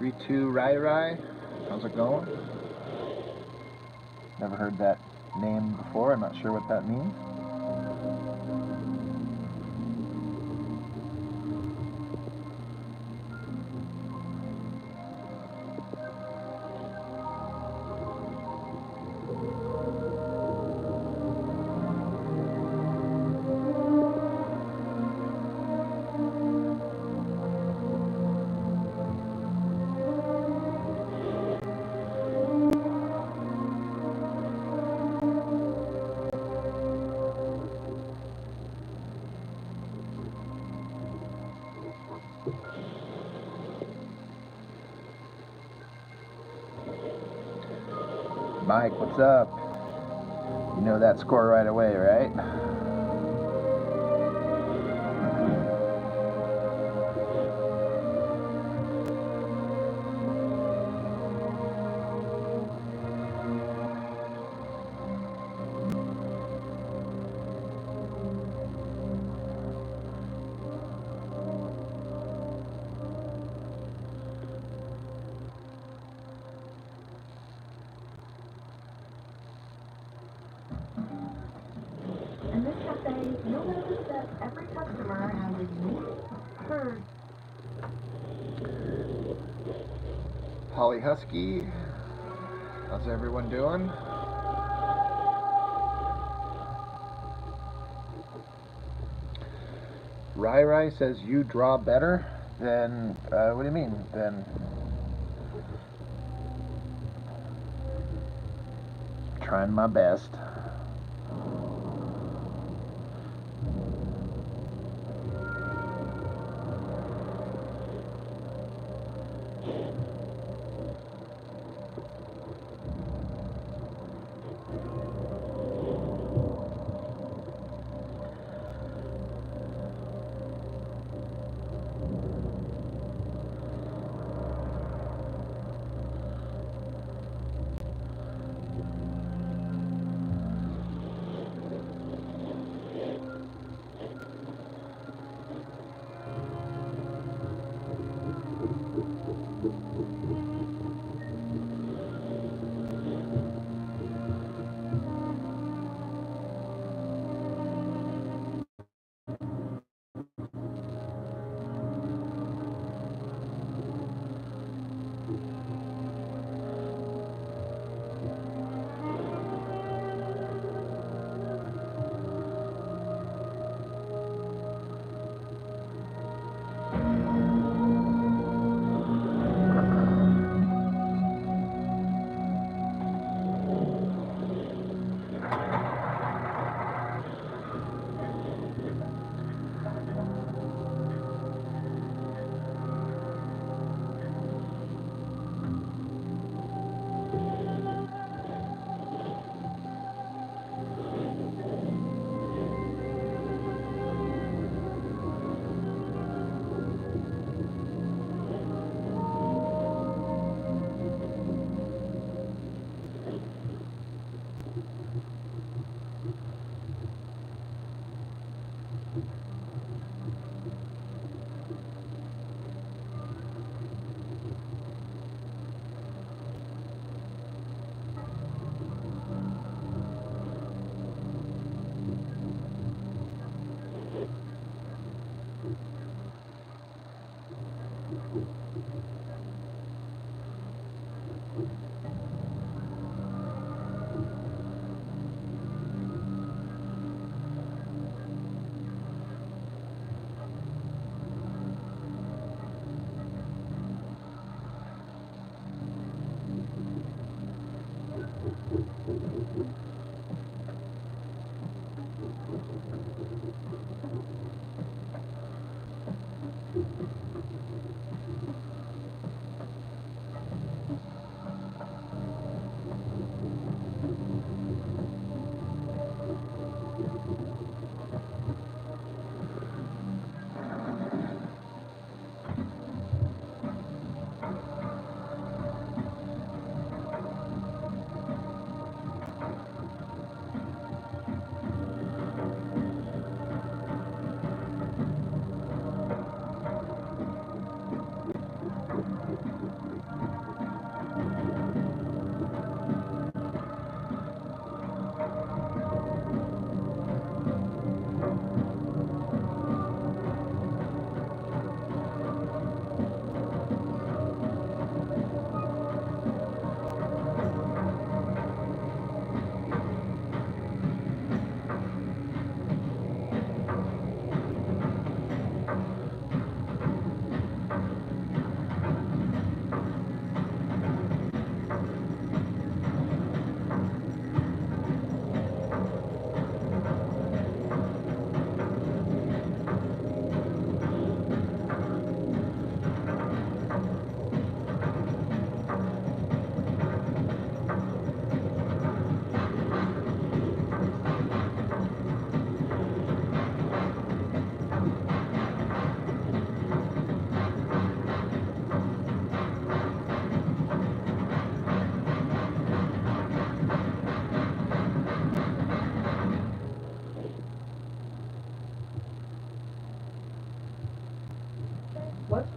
3-2 Rai. How's it going? Never heard that name before. I'm not sure what that means. Mike, what's up? You know that score right away, right? And this cafe, you'll notice that every customer has a unique heard. Holly Husky, how's everyone doing? Rai says you draw better than, what do you mean? Then trying my best.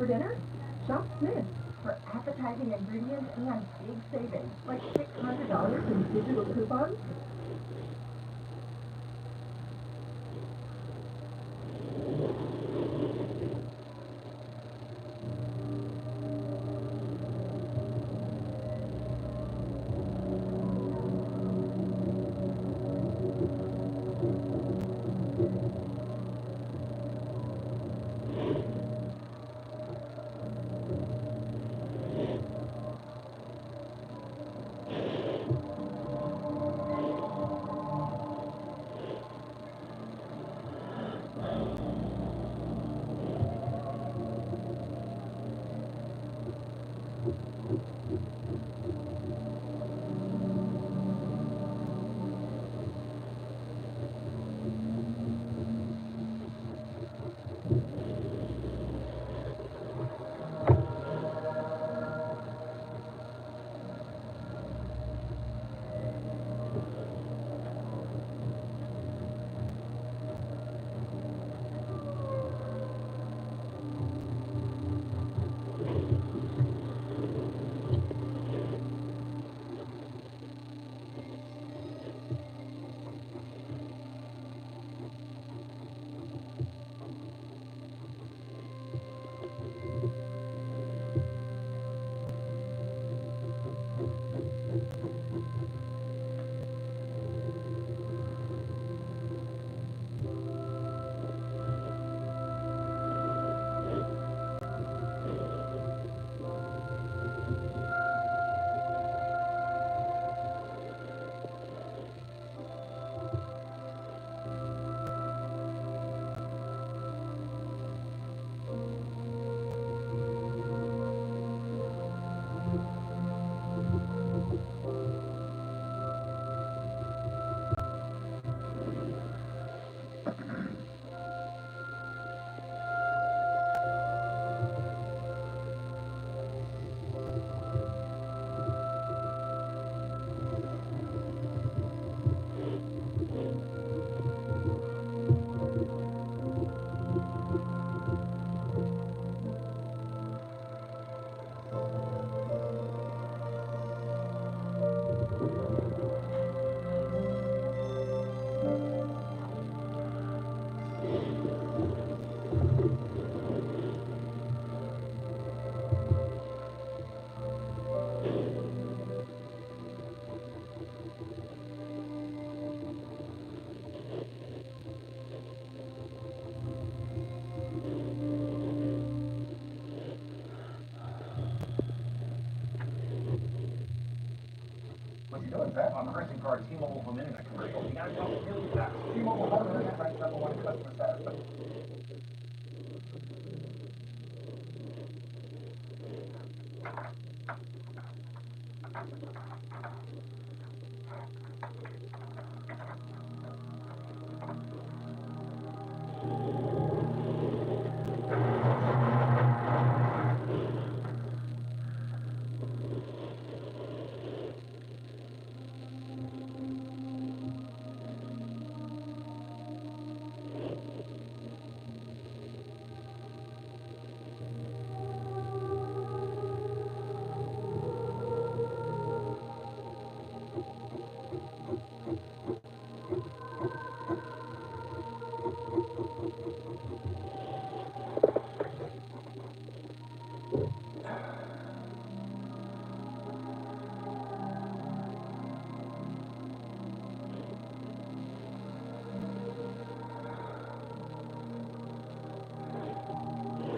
for dinner? Shop Smith for appetizing ingredients and big savings, like $600 in digital coupons. What's he doing, Zach? On the pricing card, T-Mobile home internet commercial. You gotta go really fast. T-Mobile home internet ranks number one in customer satisfaction.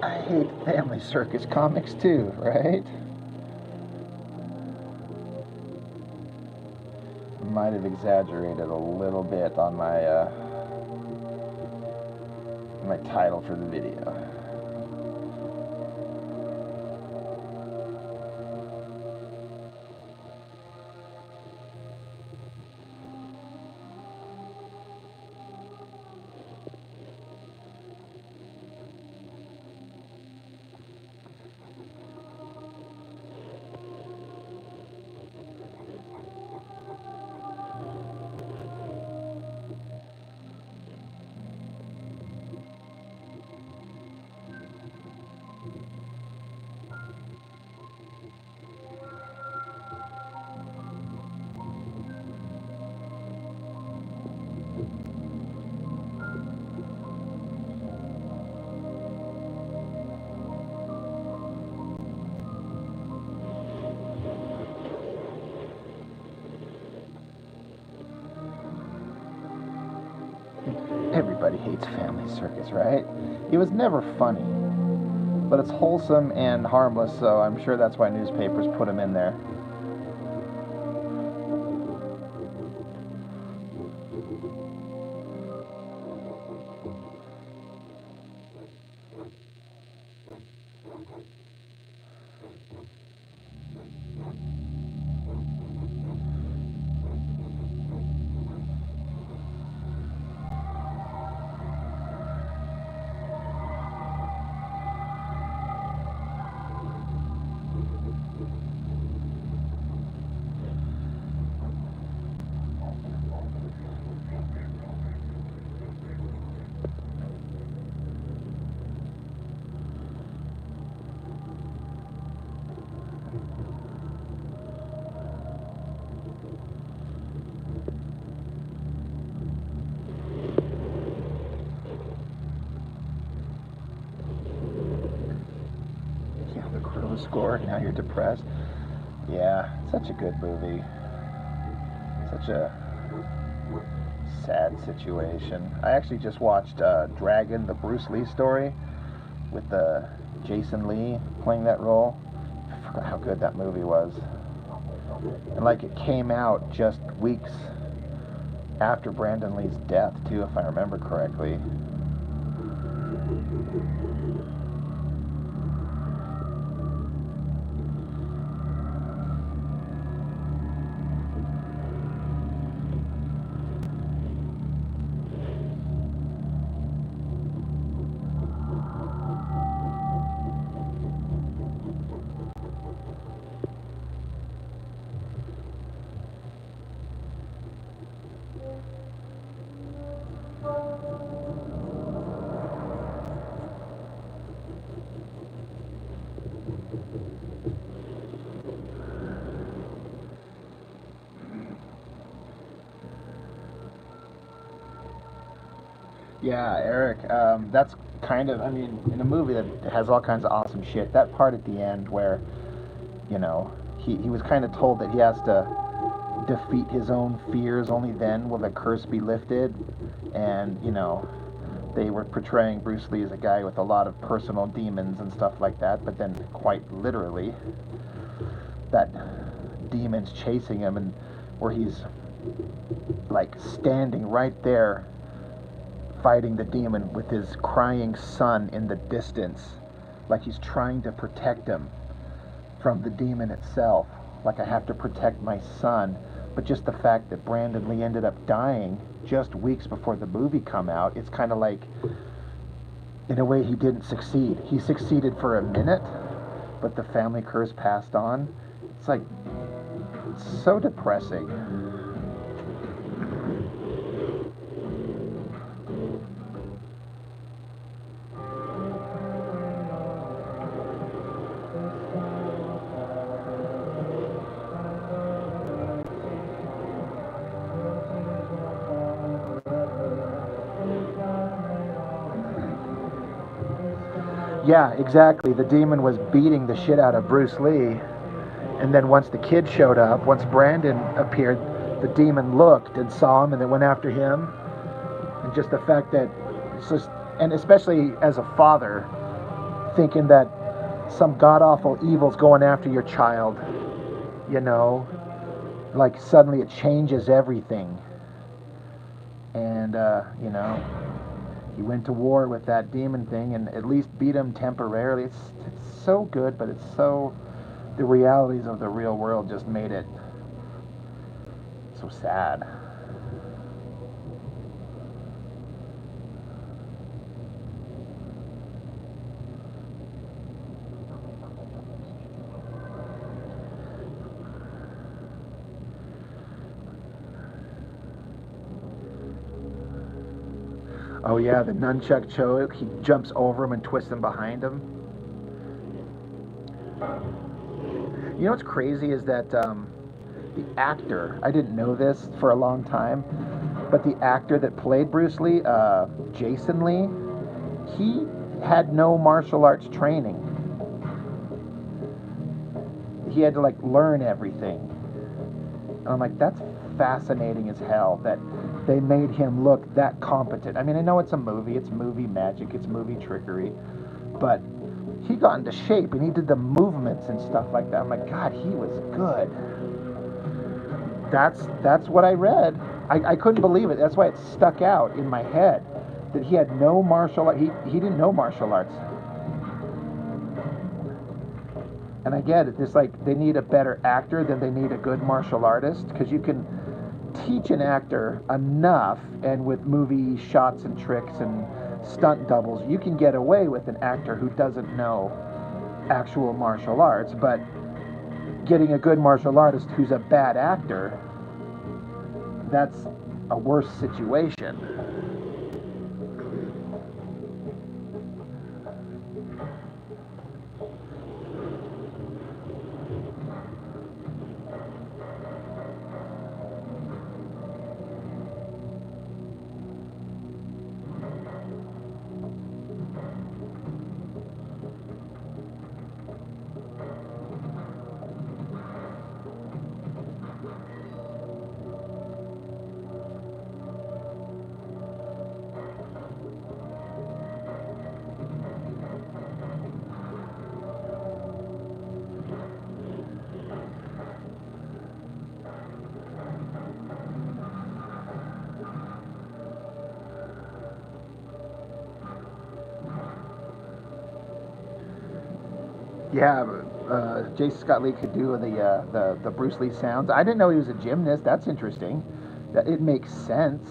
I hate Family Circus comics too, right? Might have exaggerated a little bit on my title for the video. Everybody hates Family Circus, right? It was never funny. But it's wholesome and harmless, so I'm sure that's why newspapers put him in there. Score, now you're depressed. Yeah, such a good movie. Such a sad situation. I actually just watched Dragon, the Bruce Lee story, with Jason Lee playing that role. I forgot how good that movie was. And like, it came out just weeks after Brandon Lee's death too, if I remember correctly. Yeah, Eric, that's kind of, I mean, in a movie that has all kinds of awesome shit, that part at the end where, you know, he was kind of told that he has to defeat his own fears, only then will the curse be lifted. And, you know, they were portraying Bruce Lee as a guy with a lot of personal demons and stuff like that, but then quite literally, that demon's chasing him, and where he's like standing right there fighting the demon with his crying son in the distance, like he's trying to protect him from the demon itself. Like, I have to protect my son. But just the fact that Brandon Lee ended up dying just weeks before the movie come out, it's kind of like, in a way, he didn't succeed. He succeeded for a minute, but the family curse passed on. It's like, it's so depressing. Yeah, exactly. The demon was beating the shit out of Bruce Lee. And then once the kid showed up, once Brandon appeared, the demon looked and saw him and then went after him. And just the fact that, it's just, and especially as a father, thinking that some god-awful evil's going after your child, you know, like suddenly it changes everything. And, you know, he went to war with that demon thing and at least beat him temporarily. It's so good, but it's so, the realities of the real world just made it so sad. Oh yeah, the nunchuck choke, he jumps over him and twists him behind him. You know what's crazy is that the actor, I didn't know this for a long time, but the actor that played Bruce Lee, Jason Lee, he had no martial arts training. He had to like learn everything. And I'm like, that's fascinating as hell, that they made him look that competent. I mean, I know it's a movie, it's movie magic, it's movie trickery, but he got into shape and he did the movements and stuff like that. I'm like, God, he was good. That's what I read. I couldn't believe it. That's why it stuck out in my head that he had no martial art. He didn't know martial arts. And I get it. It's like they need a better actor than they need a good martial artist, because you can teach an actor enough, and with movie shots and tricks and stunt doubles, you can get away with an actor who doesn't know actual martial arts. But getting a good martial artist who's a bad actor, that's a worse situation. Yeah, Jason Scott Lee could do the Bruce Lee sounds. I didn't know he was a gymnast. That's interesting. That it makes sense.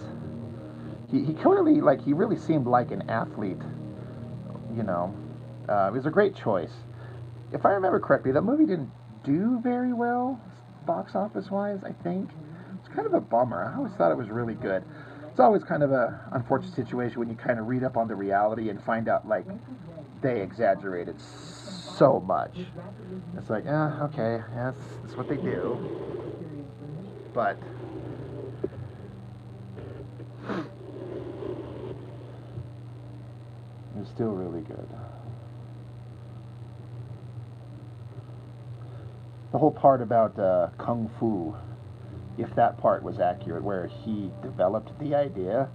He clearly, like, he really seemed like an athlete. You know, it was a great choice. If I remember correctly, that movie didn't do very well box office wise. I think it's kind of a bummer. I always thought it was really good. It's always kind of a unfortunate situation when you kind of read up on the reality and find out, like, they exaggerated so much. It's like, okay, yeah, that's what they do. But it was still really good. The whole part about Kung Fu, if that part was accurate, where he developed the idea,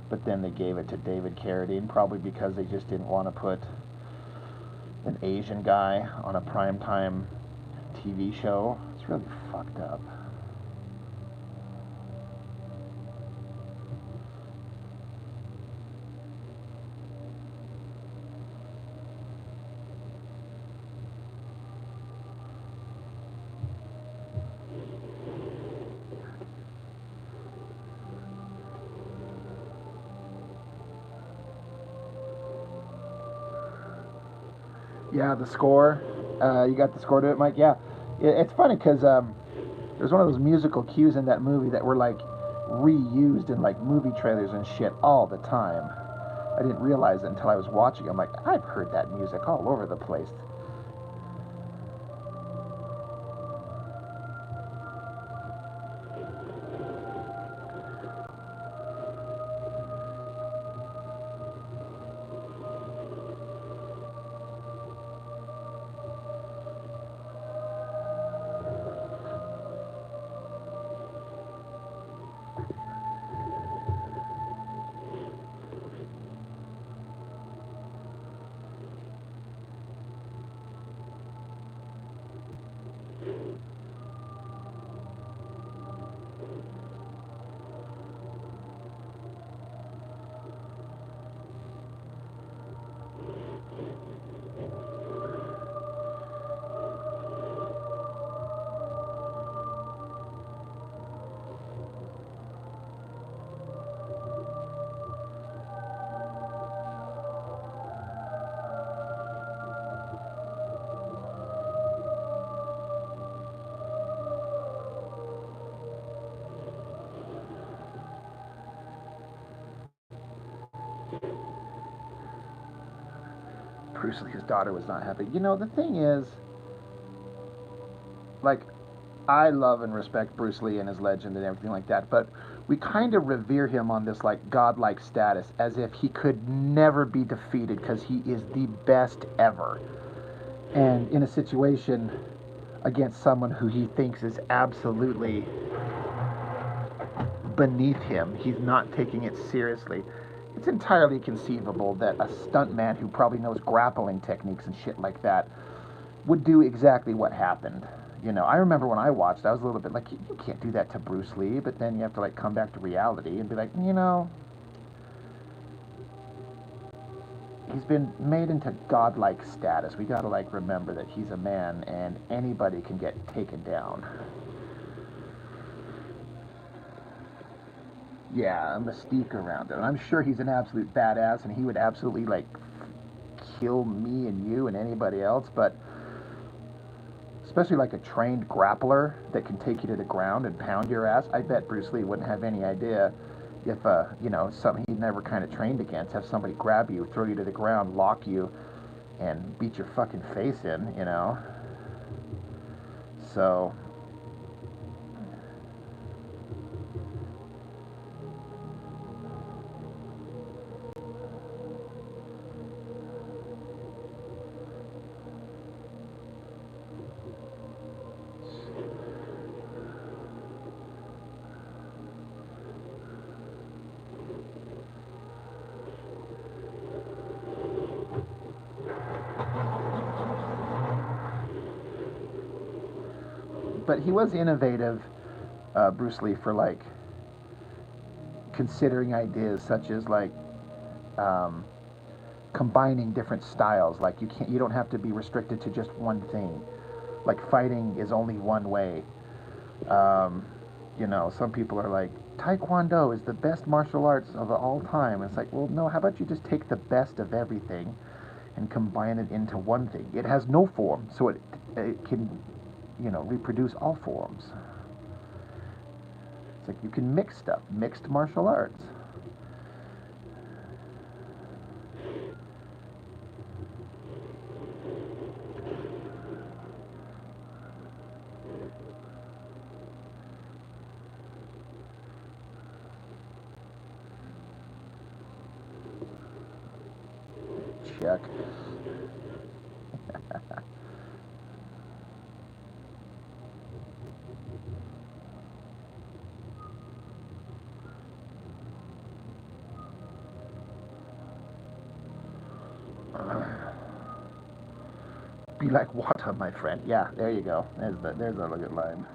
but then they gave it to David Carradine, probably because they just didn't want to put an Asian guy on a primetime TV show. It's really fucked up. Yeah, the score. You got the score to it, Mike? Yeah. It's funny because there's one of those musical cues in that movie that were, like, reused in, like, movie trailers and shit all the time. I didn't realize it until I was watching. I'm like, I've heard that music all over the place. Bruce Lee, his daughter was not happy. You know, the thing is, like, I love and respect Bruce Lee and his legend and everything like that, but we kind of revere him on this, like, godlike status, as if he could never be defeated because he is the best ever. And in a situation against someone who he thinks is absolutely beneath him. He's not taking it seriously. It's entirely conceivable that a stuntman who probably knows grappling techniques and shit like that would do exactly what happened. You know, I remember when I watched, I was a little bit like, you can't do that to Bruce Lee, but then you have to like come back to reality and be like, you know, he's been made into godlike status. We gotta like remember that he's a man and anybody can get taken down. Yeah, a mystique around it. And I'm sure he's an absolute badass and he would absolutely like kill me and you and anybody else, but especially like a trained grappler that can take you to the ground and pound your ass, I bet Bruce Lee wouldn't have any idea if, you know, something he'd never kind of trained against, have somebody grab you, throw you to the ground, lock you, and beat your fucking face in, you know? So, but he was innovative, Bruce Lee, for like considering ideas such as like um, combining different styles. Like you don't have to be restricted to just one thing. Like fighting is only one way. Um, you know, some people are like, Taekwondo is the best martial arts of all time. It's like, well, no, how about you just take the best of everything and combine it into one thing? It has no form, so it can, you know, reproduce all forms. It's like you can mix stuff, mixed martial arts. Check. Be like water, my friend. Yeah, there you go. There's a good line.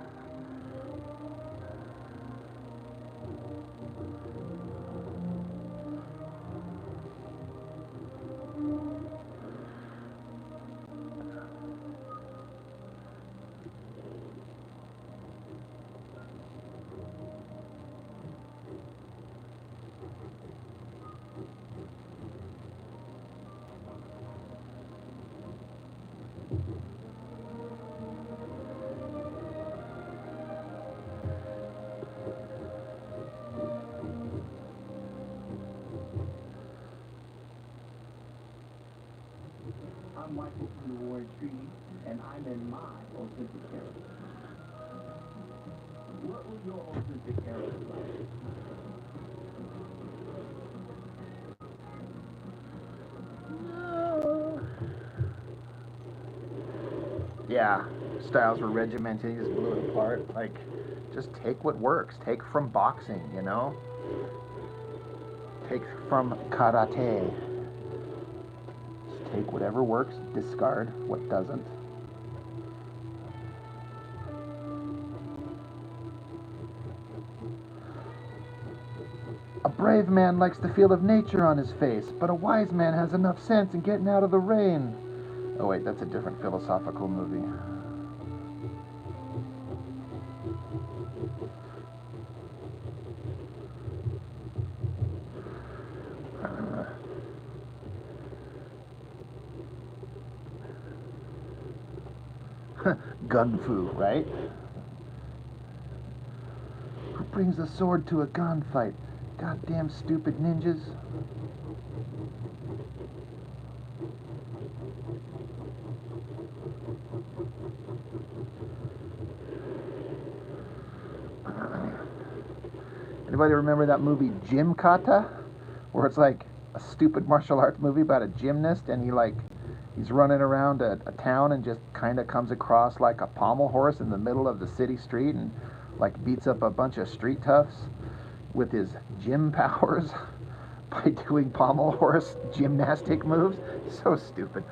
I'm Michael from the Warren Treaty, and I'm in my authentic character. What was your authentic character like? Yeah, styles were regimented. He just blew it apart. Like, just take what works. Take from boxing, you know? Take from karate. Just take whatever works, discard what doesn't. A brave man likes the feel of nature on his face, but a wise man has enough sense in getting out of the rain. Oh wait, that's a different philosophical movie. Gun fu, right? Who brings a sword to a gunfight? Goddamn stupid ninjas. Anybody remember that movie Gym Kata? Where it's like a stupid martial arts movie about a gymnast and he's running around a town and just kind of comes across like a pommel horse in the middle of the city street and like beats up a bunch of street toughs. with his gym powers by doing pommel horse gymnastic moves. So stupid.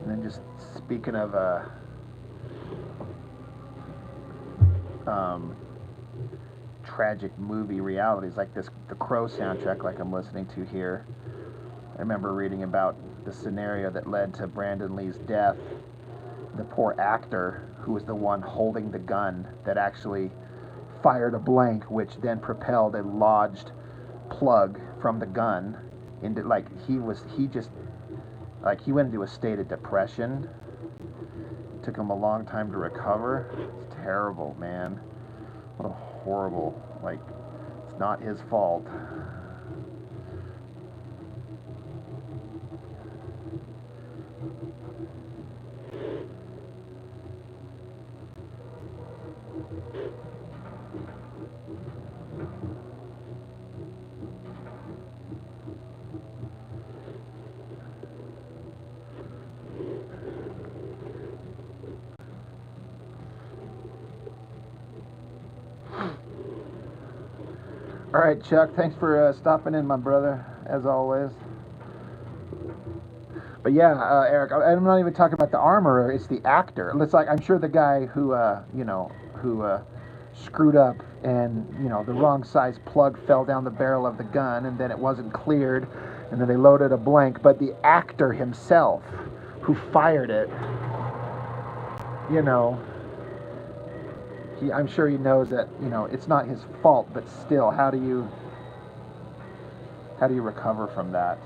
And then just speaking of um, tragic movie realities, like the Crow soundtrack, like I'm listening to here. I remember reading about the scenario that led to Brandon Lee's death. The poor actor who was the one holding the gun that actually fired a blank, which then propelled a lodged plug from the gun into, like, he just, like, he went into a state of depression. It took him a long time to recover. It's terrible, man. What a horrible, like, it's not his fault. All right, Chuck, thanks for stopping in, my brother, as always. But yeah, Eric, I'm not even talking about the armorer. It's the actor. It's like, I'm sure the guy who, who screwed up, and the wrong size plug fell down the barrel of the gun, and then it wasn't cleared, and then they loaded a blank. But the actor himself, who fired it, you know, I'm sure he knows that it's not his fault. But still, how do you recover from that?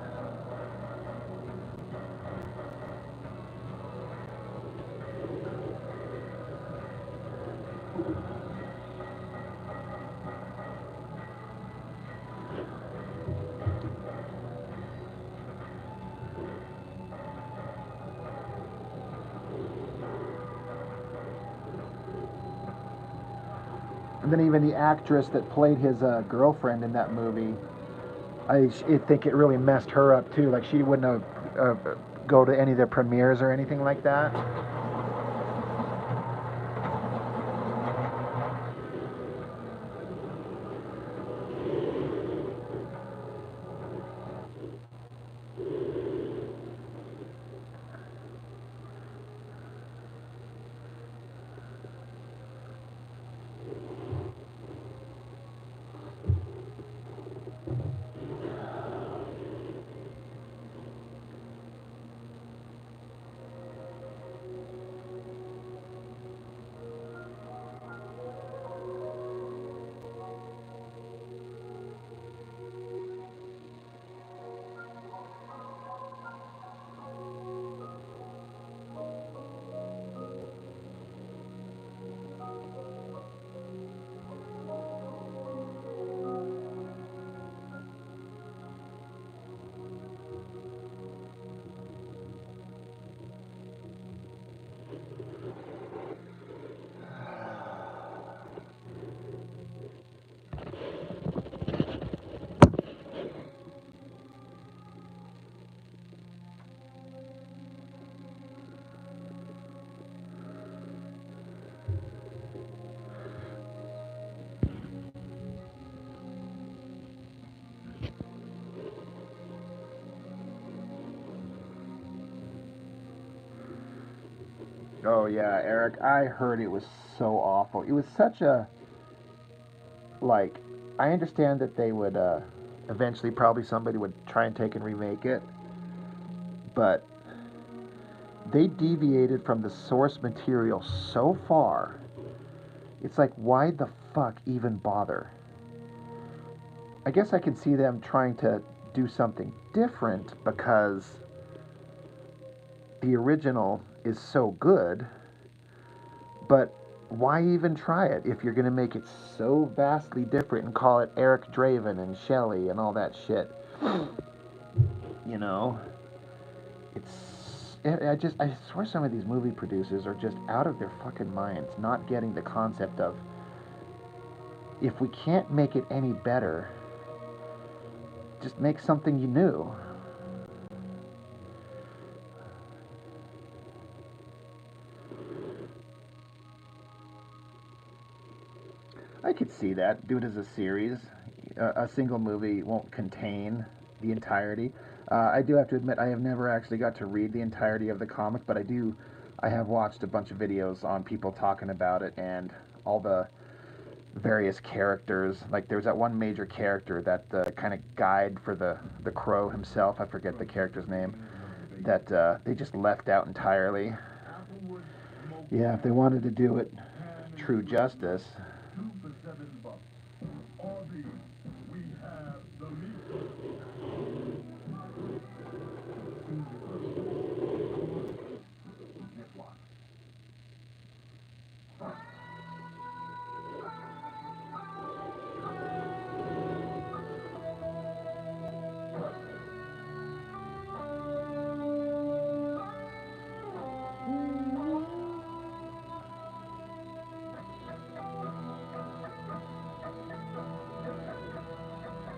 And then even the actress that played his girlfriend in that movie, I think it really messed her up too. Like, she wouldn't have go to any of their premieres or anything like that. Oh yeah, Eric, I heard it was so awful. It was such a, like, I understand that they would eventually probably somebody would try and take and remake it, but they deviated from the source material so far. It's like, why the fuck even bother? I guess I could see them trying to do something different because the original is so good, but why even try it if you're going to make it so vastly different and call it Eric Draven and Shelley and all that shit? You know, I swear some of these movie producers are just out of their fucking minds, not getting the concept of, if we can't make it any better, just make something new. I could see that. Do it as a series. A single movie won't contain the entirety. I do have to admit, I have never actually got to read the entirety of the comic, but I have watched a bunch of videos on people talking about it and all the various characters. Like there's that one major character, that kind of guide for the Crow himself. I forget the character's name. That they just left out entirely. Yeah, if they wanted to do it true justice.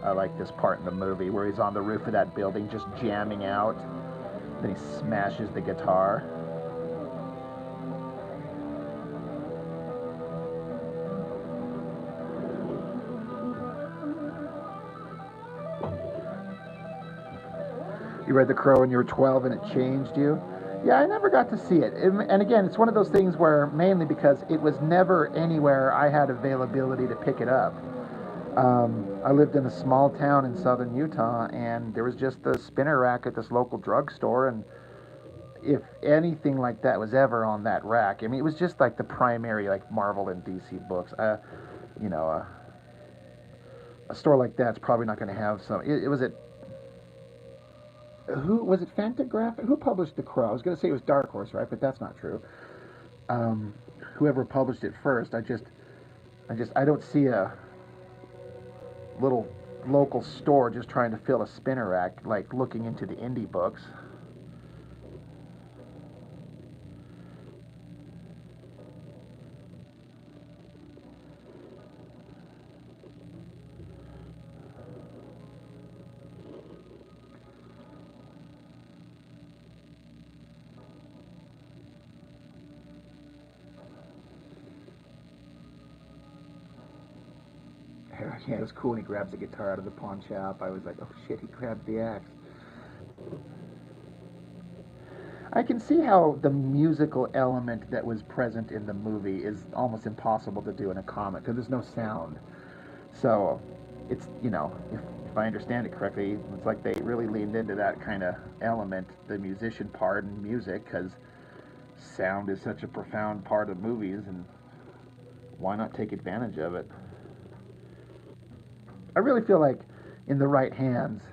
I like this part in the movie where he's on the roof of that building just jamming out. Then he smashes the guitar. You read The Crow when you were 12 and it changed you? Yeah, I never got to see it. And again, it's one of those things where, mainly because it was never anywhere I had availability to pick it up. I lived in a small town in southern Utah, and there was just the spinner rack at this local drugstore, and if anything like that was ever on that rack, I mean, it was just like the primary, like Marvel and DC books. You know, a store like that's probably not going to have some. It was at who was it? Fantagraphics? Who published The Crow? I was going to say it was Dark Horse, right? But that's not true. Whoever published it first, I don't see a little local store just trying to fill a spinner rack, like looking into the indie books. Yeah, it was cool when he grabs the guitar out of the pawn shop. I was like, oh shit, he grabbed the axe. I can see how the musical element that was present in the movie is almost impossible to do in a comic because there's no sound. So it's, if I understand it correctly, it's like they really leaned into that kind of element, the musician part and music, because sound is such a profound part of movies, and why not take advantage of it? I really feel like in the right hands,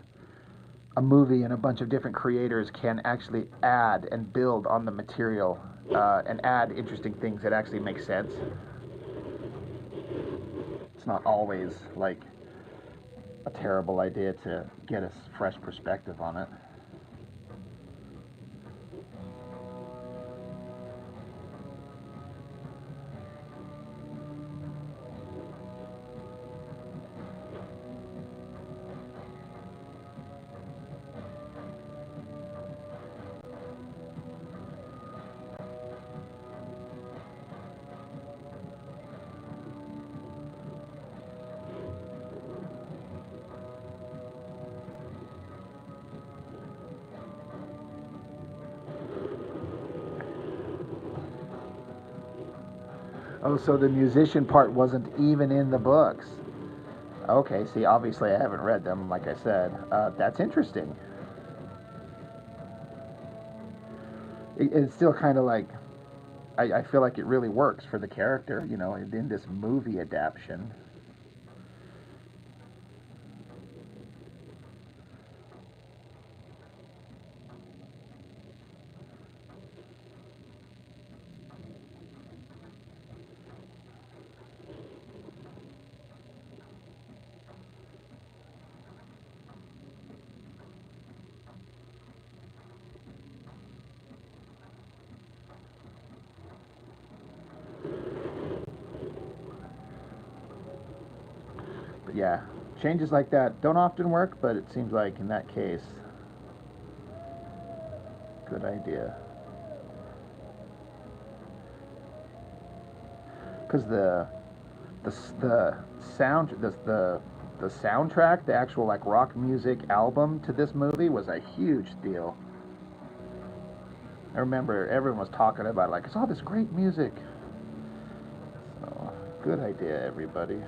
a movie and a bunch of different creators can actually add and build on the material and add interesting things that actually make sense. It's not always like a terrible idea to get a fresh perspective on it. Oh, so the musician part wasn't even in the books. Okay, see, obviously I haven't read them, like I said. That's interesting. It's still kind of like, I feel like it really works for the character, you know, in this movie adaptation. But yeah, changes like that don't often work, but it seems like in that case, good idea. Because the sound the soundtrack, the actual like rock music album to this movie was a huge deal. I remember everyone was talking about it, like it's all this great music. So good idea, everybody.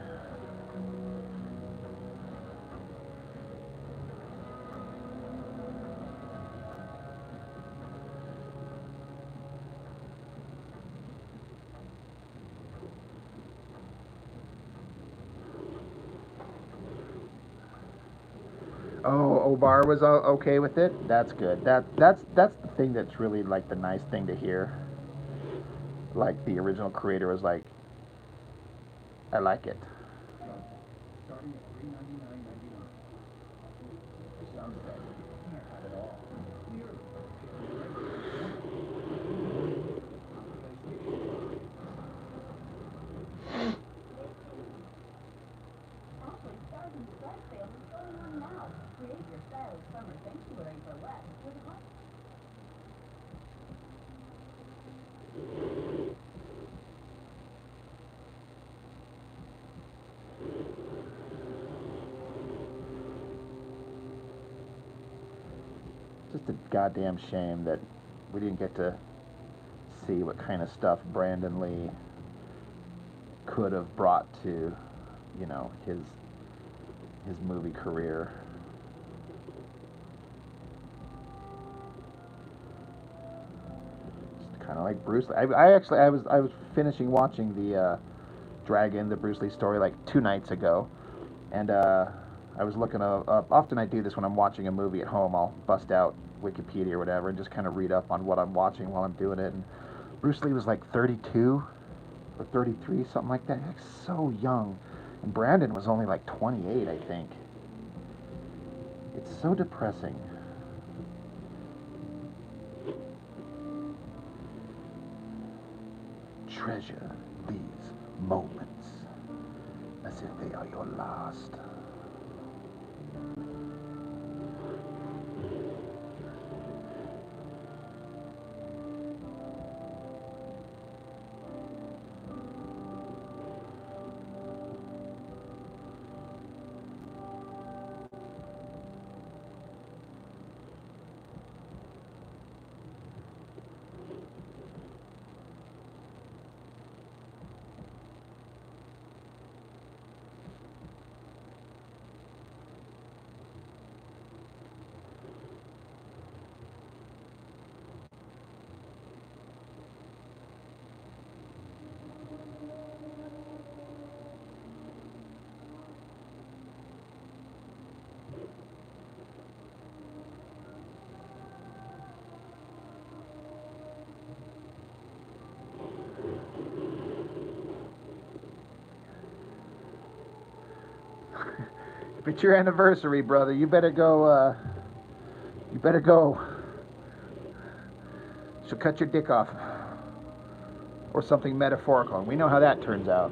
Oh, Obar was okay with it. That's good. That's the thing that's really like the nice thing to hear. Like the original creator was like, I like it. Starting at $399.99. Sounds like you can't have it all. Clearly. Actually, Stars and Stripes sale is going on now. Create your stylish summer sanctuary for less with hot. Just a goddamn shame that we didn't get to see what kind of stuff Brandon Lee could have brought to, you know, his movie career. Kind of like Bruce Lee. I was finishing watching the Dragon, the Bruce Lee story, like 2 nights ago, and I was looking up. Often I do this when I'm watching a movie at home. I'll bust out Wikipedia or whatever and just kind of read up on what I'm watching while I'm doing it. And Bruce Lee was like 32 or 33, something like that. Like so young, and Brandon was only like 28, I think. It's so depressing. Treasure these moments as if they are your last. If it's your anniversary, brother, you better go. You better go. She'll cut your dick off, or something metaphorical, and we know how that turns out.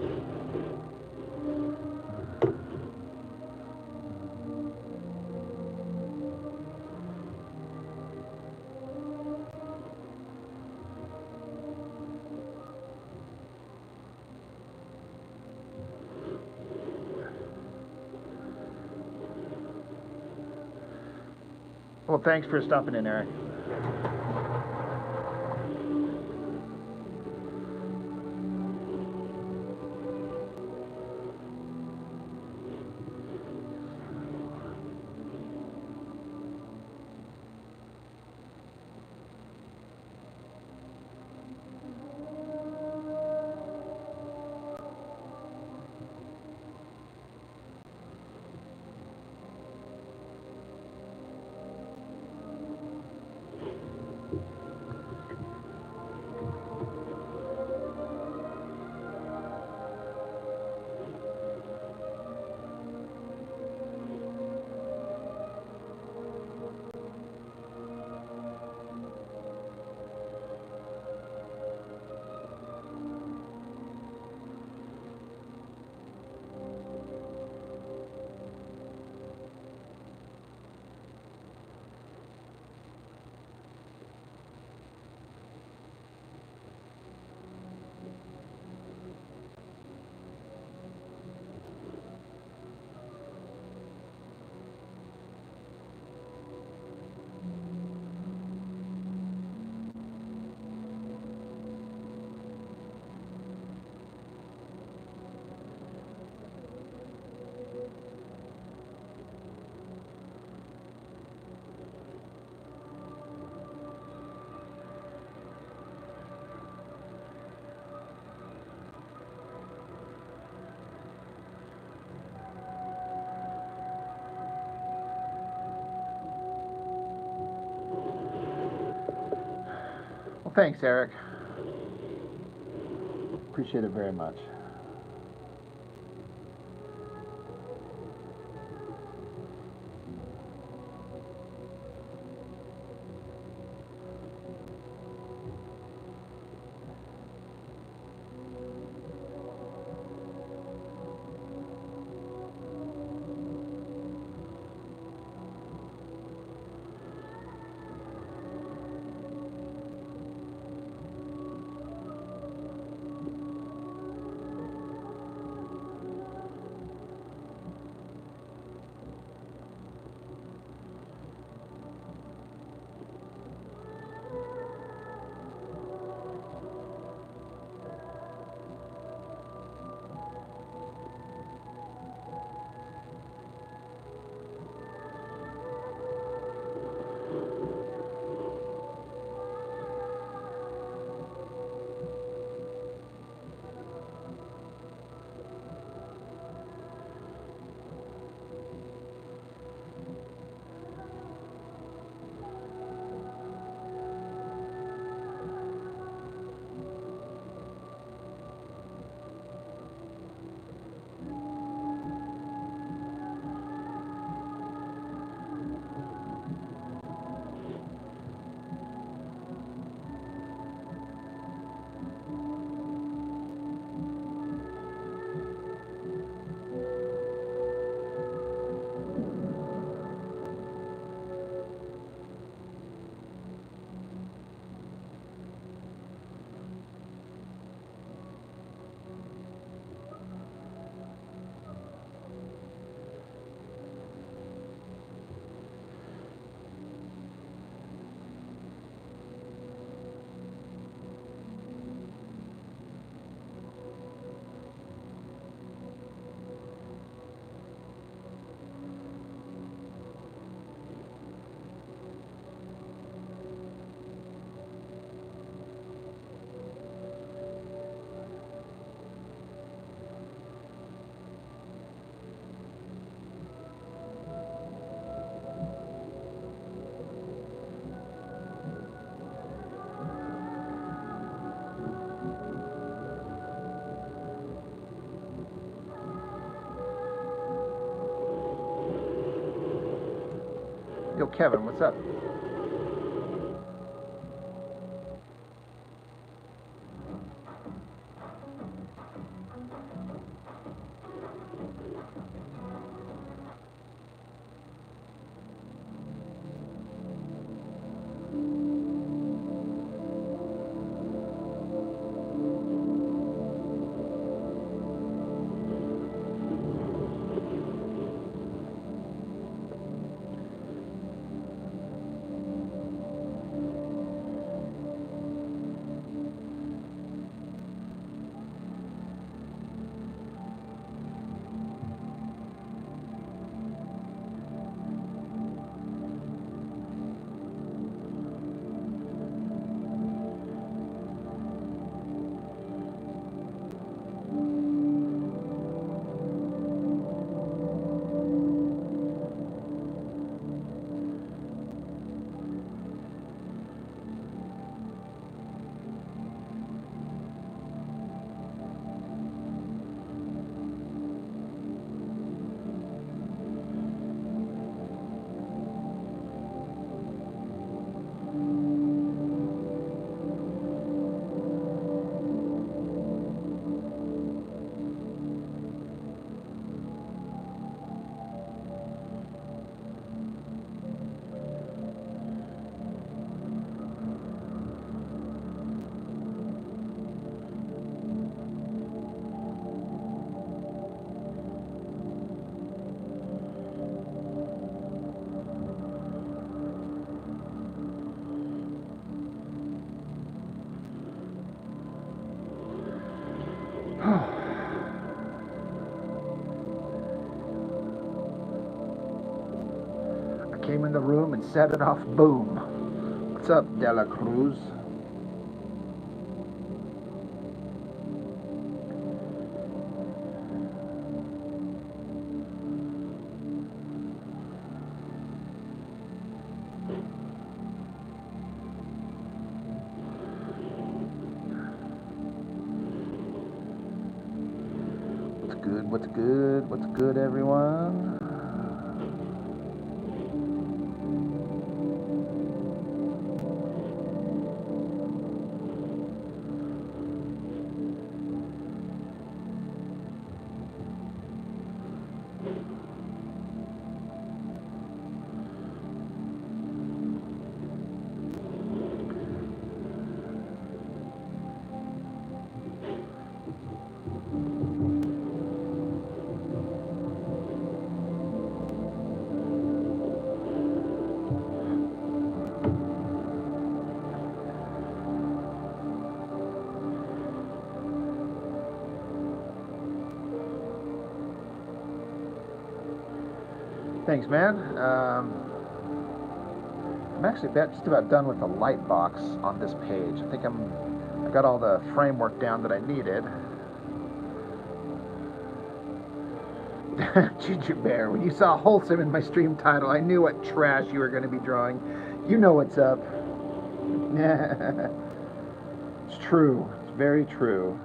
Well, thanks for stopping in, Eric. Well, thanks, Eric. Appreciate it very much. Yo, Kevin, what's up? I came in the room and set it off. Boom. What's up, Dela Cruz? What's good? What's good, everyone? Thanks, man. I'm actually just about done with the light box on this page. I think I got all the framework down that I needed. Ginger Bear, when you saw wholesome in my stream title, I knew what trash you were going to be drawing. You know what's up. It's true. It's very true.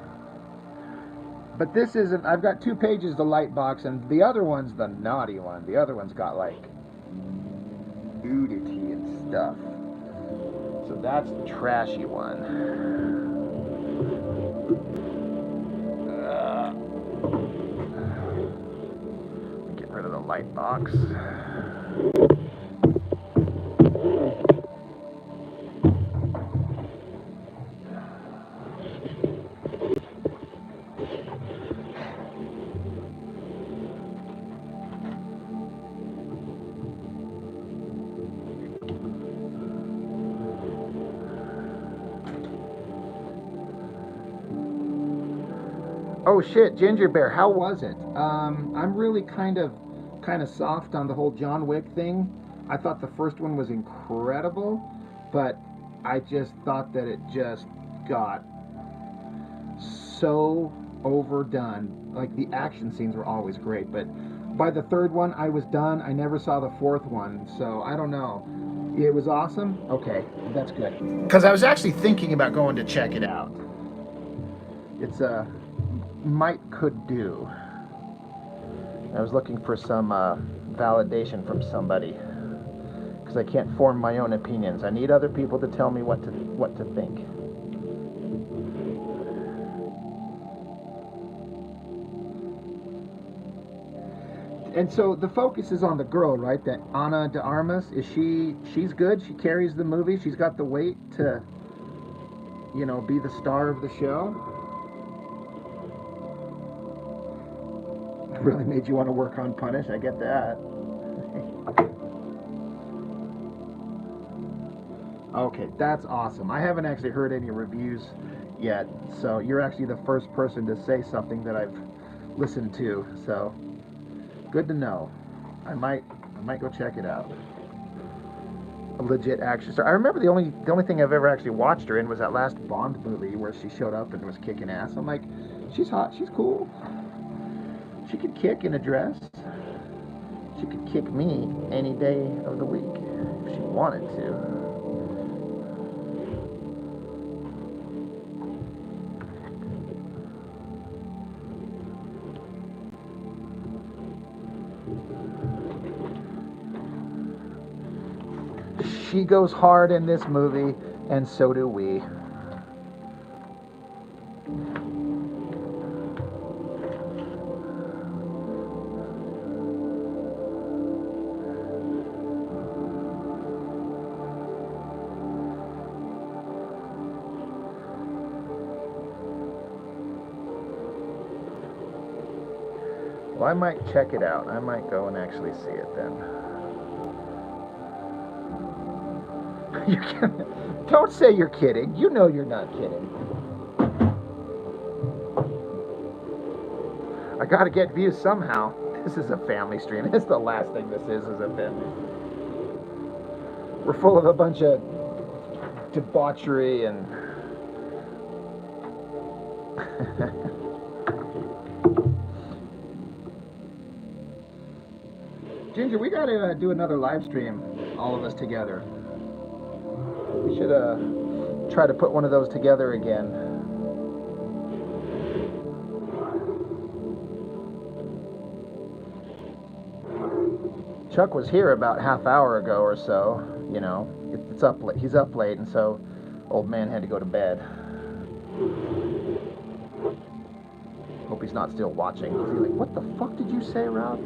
But this isn't. I've got 2 pages to light box, and the other one's the naughty one. The other one's got like nudity and stuff. So that's the trashy one. Get rid of the light box. Oh shit, Ginger Bear, how was it? I'm really kind of soft on the whole John Wick thing. I thought the first one was incredible, but I just thought that it just got so overdone. Like, the action scenes were always great, but by the third one I was done. I never saw the fourth one, so I don't know. It was awesome? Okay, that's good. Because I was actually thinking about going to check it out. It's could do. I was looking for some validation from somebody, because I can't form my own opinions. I need other people to tell me what to think. And so the focus is on the girl, right? That Ana de Armas, she's good. She carries the movie. She's got the weight to, be the star of the show. Really made you want to work on Punish. I get that. Okay, that's awesome. I haven't actually heard any reviews yet, so you're actually the first person to say something that I've listened to. So good to know. I might go check it out. A legit action star. I remember the only thing I've ever actually watched her in was that last Bond movie where she showed up and was kicking ass. I'm like, she's hot. She's cool. She could kick in a dress. She could kick me any day of the week if she wanted to. She goes hard in this movie, and so do we. Well, I might check it out. I might go and actually see it then. Don't say you're kidding. You know you're not kidding. I gotta get views somehow. This is a family stream. It's the last thing this is a family. We're full of a bunch of debauchery and... Ginger, we gotta do another live stream, all of us together. We should try to put one of those together again. Chuck was here about half hour ago or so. You know, it's up late. He's up late, and so old man had to go to bed. Hope he's not still watching. He's like, what the fuck did you say, Rob?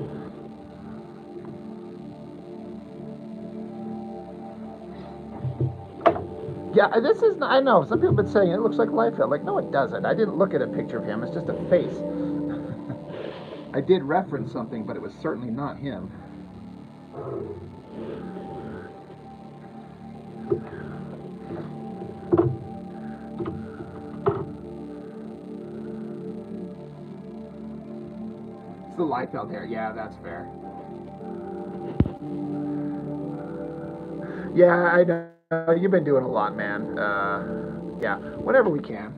Yeah, this is. I know some people have been saying it looks like Liefeld. Like, no, it doesn't. I didn't look at a picture of him. It's just a face. I did reference something, but it was certainly not him. It's the Liefeld hair. Yeah, that's fair. Yeah, I know. You've been doing a lot, man. Yeah, whenever we can.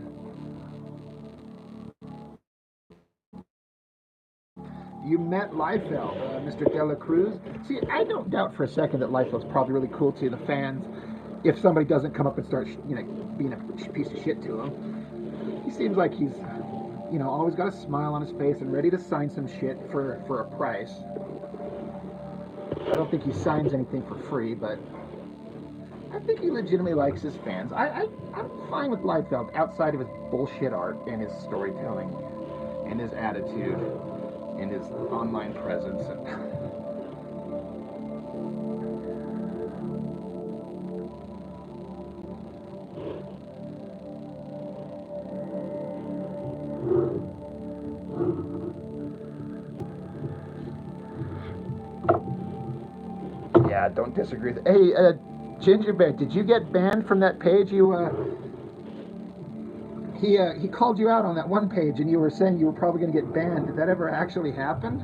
You met Liefeld, Mr. Dela Cruz. See, I don't doubt for a second that Liefeld's probably really cool to the fans. If somebody doesn't come up and start, being a piece of shit to him, he seems like he's, always got a smile on his face and ready to sign some shit for a price. I don't think he signs anything for free, but I think he legitimately likes his fans. I'm fine with Liefeld outside of his bullshit art and his storytelling and his attitude and his online presence. Yeah, don't disagree. Hey, Gingerbread, did you get banned from that page? He called you out on that one page, and you were saying you were probably going to get banned. Did that ever actually happen?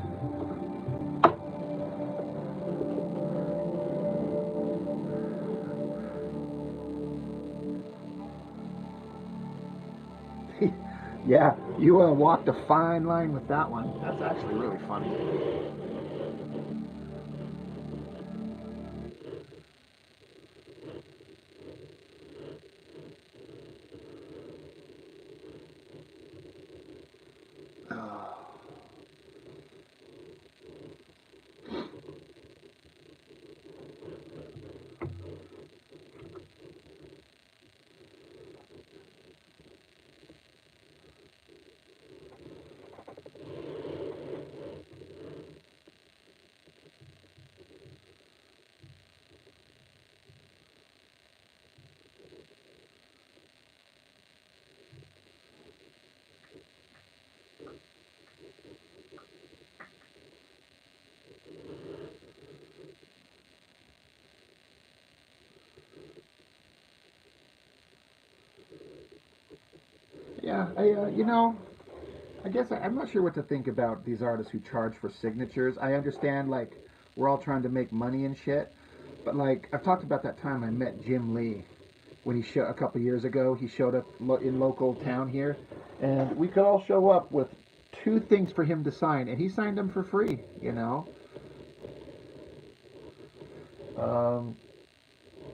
Yeah, you walked a fine line with that one. That's actually really funny. Yeah, I guess I'm not sure what to think about these artists who charge for signatures. I understand, like, we're all trying to make money and shit, but, like, I've talked about that time I met Jim Lee when a couple years ago. He showed up in local town here, and we could all show up with 2 things for him to sign, and he signed them for free, Um,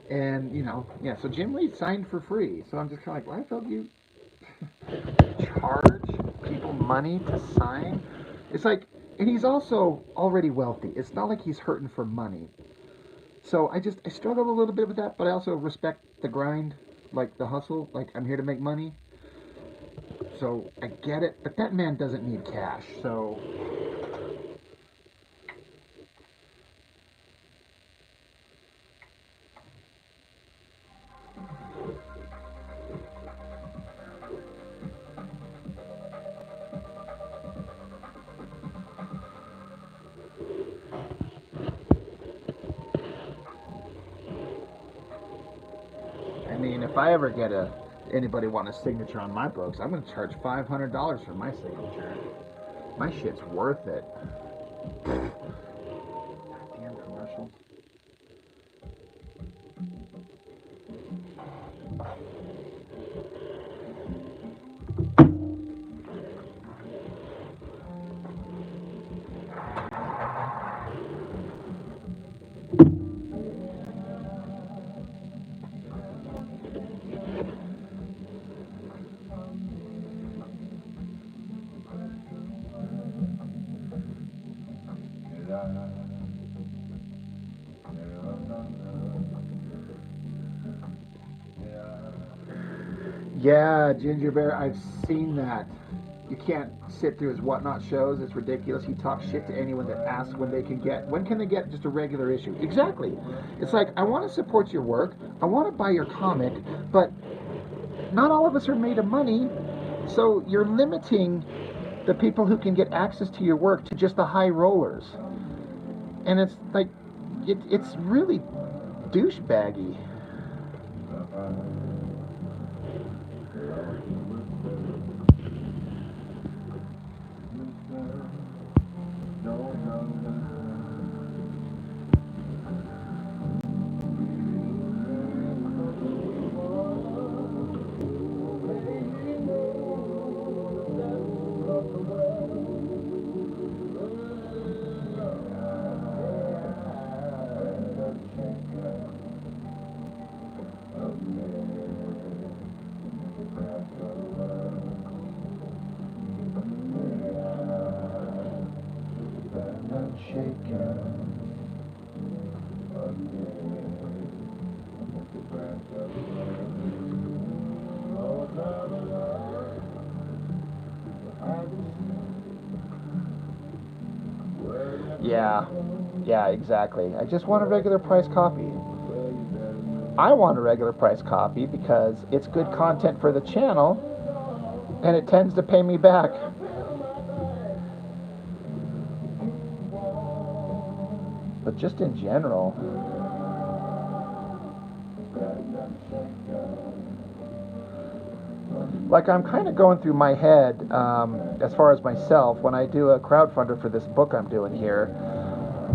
and, yeah, so Jim Lee signed for free. So I'm just kind of like, Liefeld, you charge people money to sign? It's like, and he's also already wealthy. It's not like he's hurting for money. So I struggle a little bit with that, but I also respect the grind, like the hustle. Like, I'm here to make money. So I get it, but that man doesn't need cash. So I mean, if I ever get anybody want a signature on my books, I'm going to charge $500 for my signature. My shit's worth it. Damn commercials. Yeah, Ginger Bear, I've seen that. You can't sit through his whatnot shows. It's ridiculous. He talks shit to anyone that asks when can they get just a regular issue. Exactly. It's like, I want to support your work. I want to buy your comic, but not all of us are made of money. So you're limiting the people who can get access to your work to just the high rollers. And it's like, it's really douchebaggy. Yeah, exactly. I just want a regular price copy. I want a regular price copy because it's good content for the channel and it tends to pay me back. But just in general, like, I'm kind of going through my head as far as myself when I do a crowdfunder for this book I'm doing here,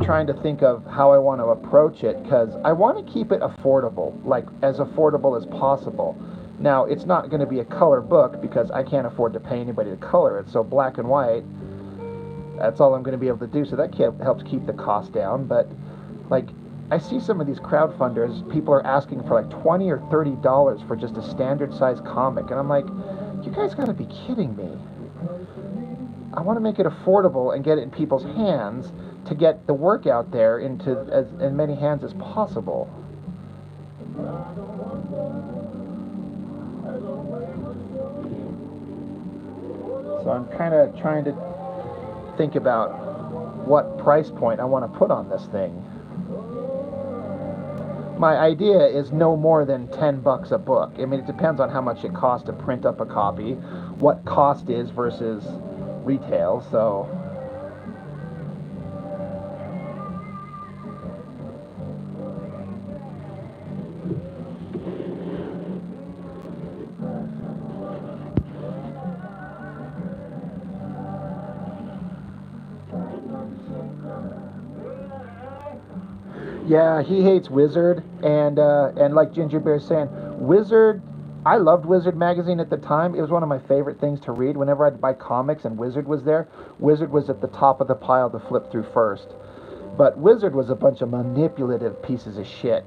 trying to think of how I want to approach it, because I want to keep it affordable, like as affordable as possible. Now, it's not going to be a color book because I can't afford to pay anybody to color it, so black and white, that's all I'm going to be able to do, so that helps keep the cost down. But like, I see some of these crowdfunders, people are asking for like $20 or $30 for just a standard size comic, and I'm like, you guys gotta be kidding me. I want to make it affordable and get it in people's hands to get the work out there into as many hands as possible. So I'm kind of trying to think about what price point I want to put on this thing. My idea is no more than $10 a book. I mean, it depends on how much it costs to print up a copy, what cost is versus retail, so... Yeah, he hates Wizard, and like Ginger Bear's saying, Wizard, I loved Wizard magazine at the time. It was one of my favorite things to read. Whenever I'd buy comics and Wizard was there, Wizard was at the top of the pile to flip through first. But Wizard was a bunch of manipulative pieces of shit.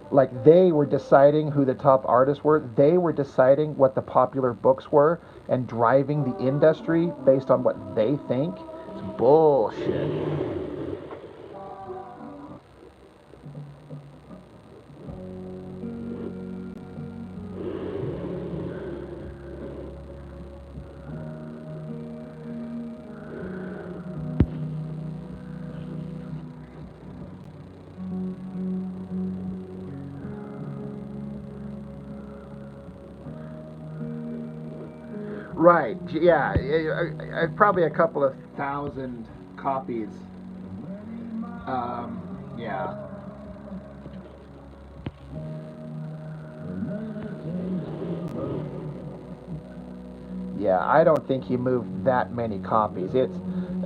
Like, they were deciding who the top artists were. They were deciding what the popular books were and driving the industry based on what they think. It's bullshit. Right, yeah, probably a couple of thousand copies. Yeah. Yeah, I don't think he moved that many copies. It's,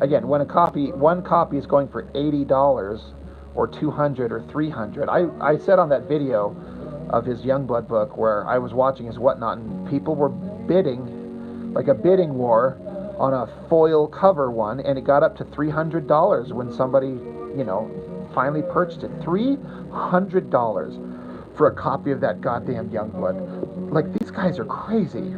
again, when one copy is going for $80 or 200 or 300. I said on that video of his Youngblood book where I was watching his whatnot, and people were bidding, like a bidding war, on a foil cover one, and it got up to $300 when somebody, finally purchased it. $300 for a copy of that goddamn Youngblood. Like, these guys are crazy.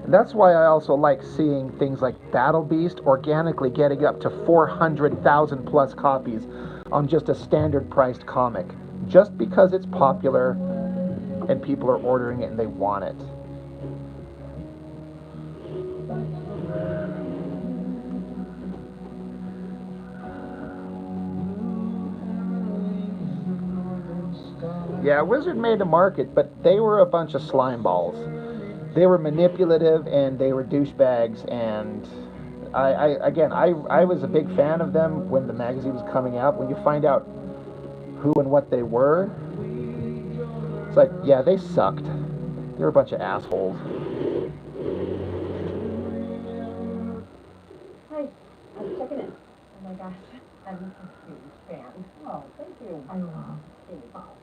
And That's why I also like seeing things like Battle Beast organically getting up to 400,000 plus copies on just a standard priced comic, just because it's popular and people are ordering it and they want it. Yeah, Wizard made a market, but they were a bunch of slime balls. They were manipulative and they were douchebags. And I was a big fan of them when the magazine was coming out. When you find out who and what they were, it's like, yeah, they sucked. They were a bunch of assholes. Hi, I'm checking in. Oh my gosh, I'm a huge fan. Oh, thank you. I love K-pop.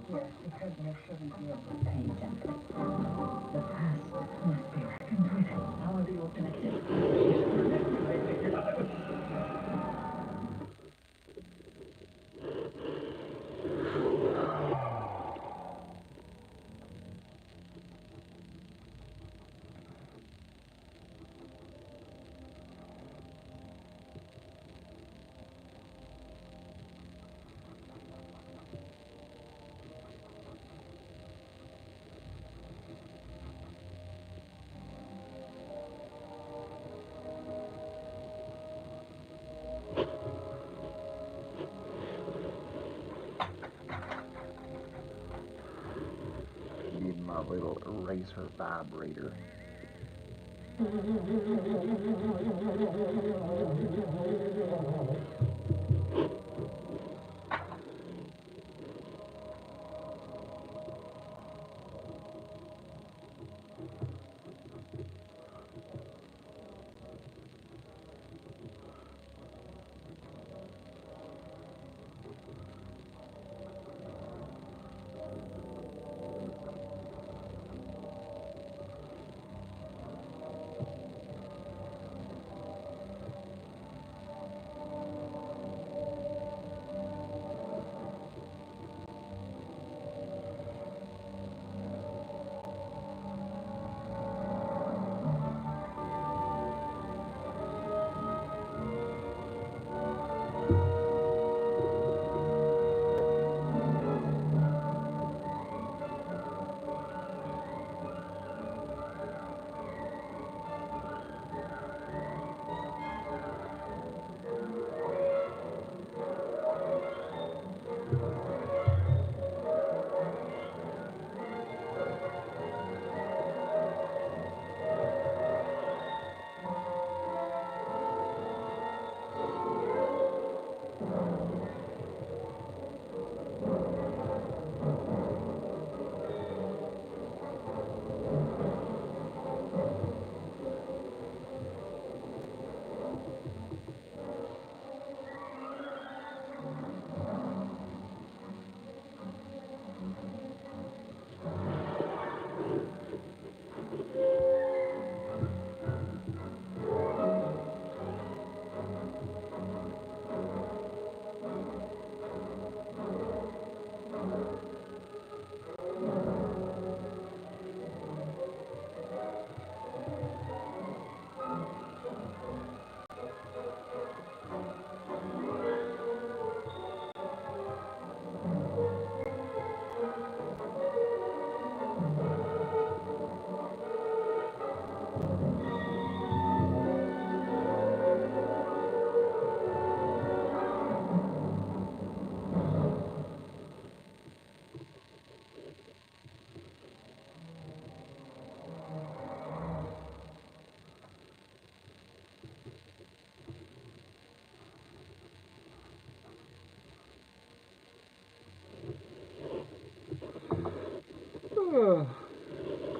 here because you're sure we deal with pain gently. The past must be reckoned with. How are you all connected? Need my little eraser vibrator.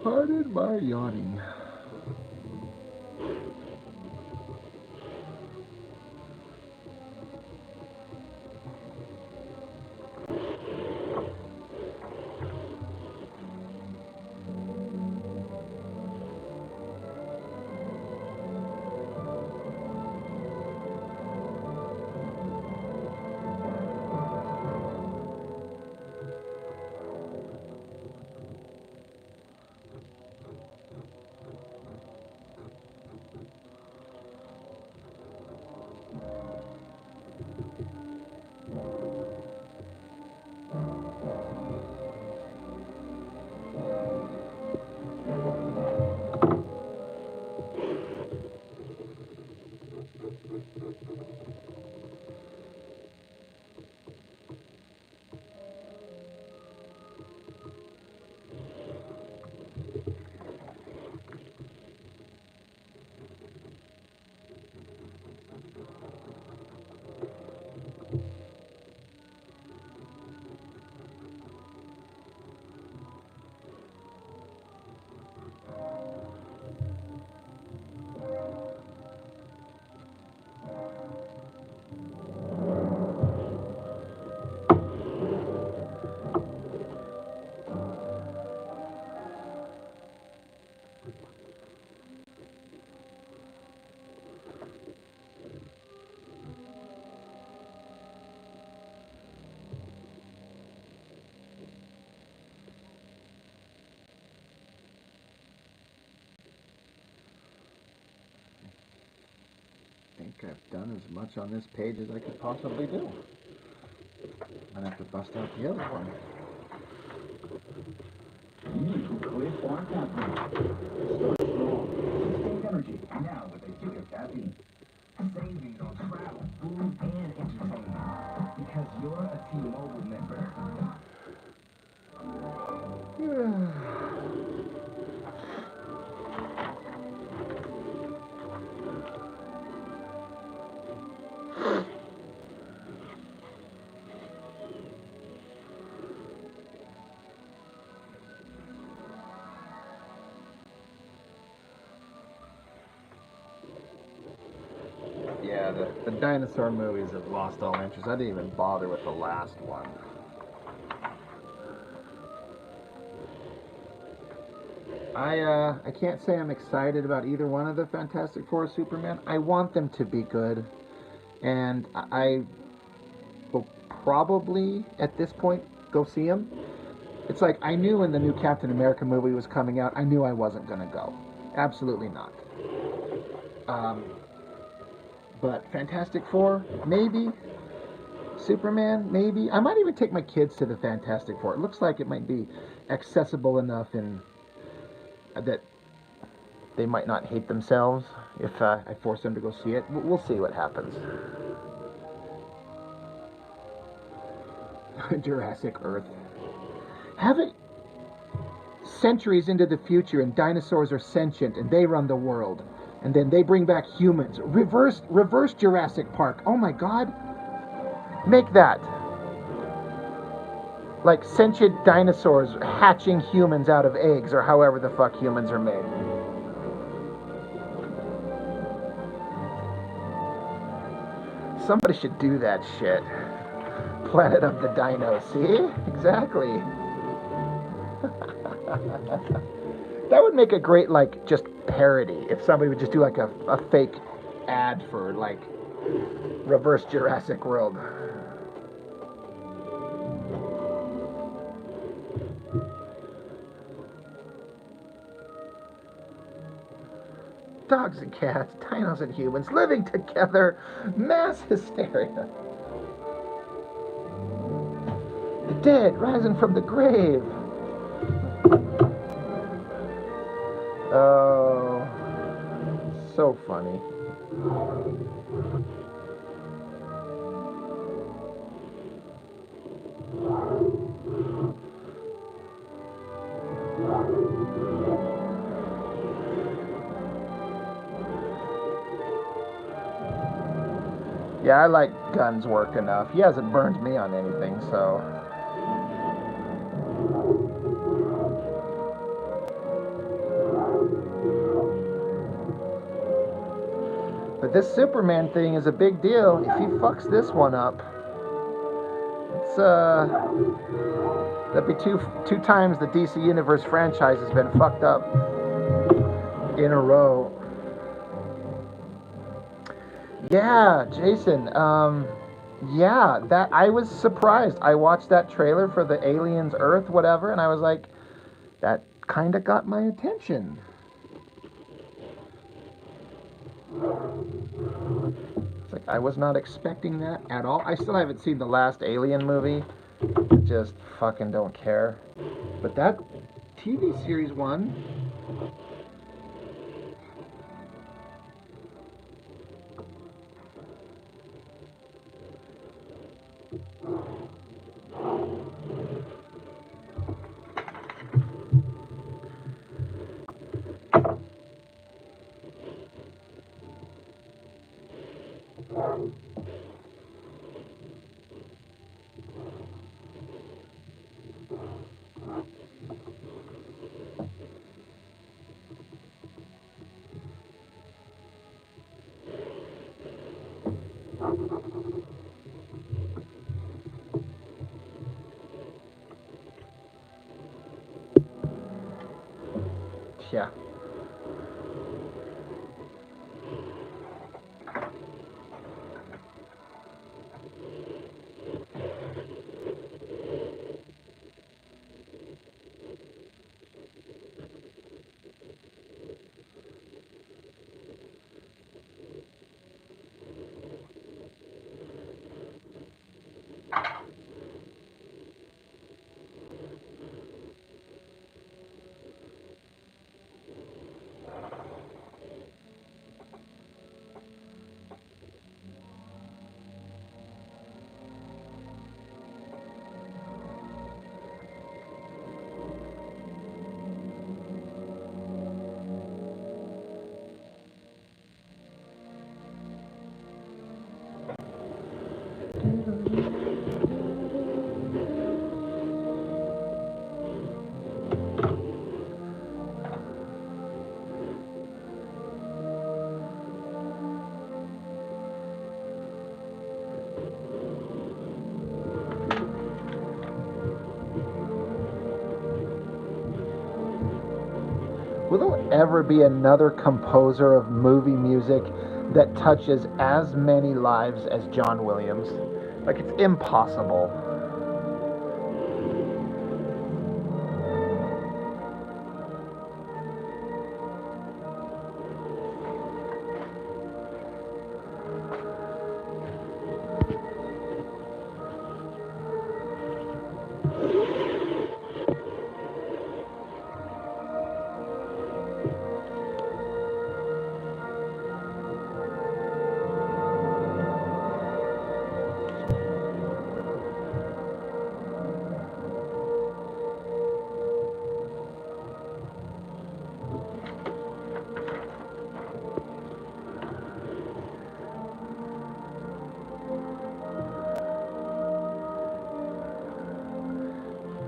Pardon my yawning. I think I've done as much on this page as I could possibly do. I'm gonna have to bust out the other one. Quit or caffeine. Start strong. Sustained energy. Now with a kick of caffeine. Savings on travel, food, and entertainment. Because you're a T-Mobile member. Yeah, the dinosaur movies have lost all interest. I didn't even bother with the last one. I can't say I'm excited about either one of the Fantastic Four or Superman. I want them to be good, and I will probably at this point go see them. It's like I knew when the new Captain America movie was coming out, I knew I wasn't gonna go. Absolutely not. But Fantastic Four, maybe. Superman, maybe. I might even take my kids to the Fantastic Four. It looks like it might be accessible enough and that they might not hate themselves if I force them to go see it. We'll see what happens. Jurassic Earth. Have it centuries into the future and dinosaurs are sentient and they run the world. And then they bring back humans. Reverse Jurassic Park. Oh my god. Make that. Like sentient dinosaurs hatching humans out of eggs or however the fuck humans are made. Somebody should do that shit. Planet of the Dinos. See? Exactly. That would make a great, like, just parody. If somebody would just do, like, a fake ad for, like, Reverse Jurassic World. Dogs and cats, dinos and humans living together. Mass hysteria. The dead rising from the grave. Oh, so funny. Yeah, I like Gunn's work enough. He hasn't burned me on anything, so. But this Superman thing is a big deal. If he fucks this one up, it's that'd be two times the DC Universe franchise has been fucked up in a row. Yeah, Jason. Yeah, that I was surprised. I watched that trailer for the Aliens Earth, whatever, and I was like, that kind of got my attention. It's like I was not expecting that at all. I still haven't seen the last Alien movie. Just fucking don't care. But that TV series one. Yeah. ever be another composer of movie music that touches as many lives as John Williams. Like, it's impossible.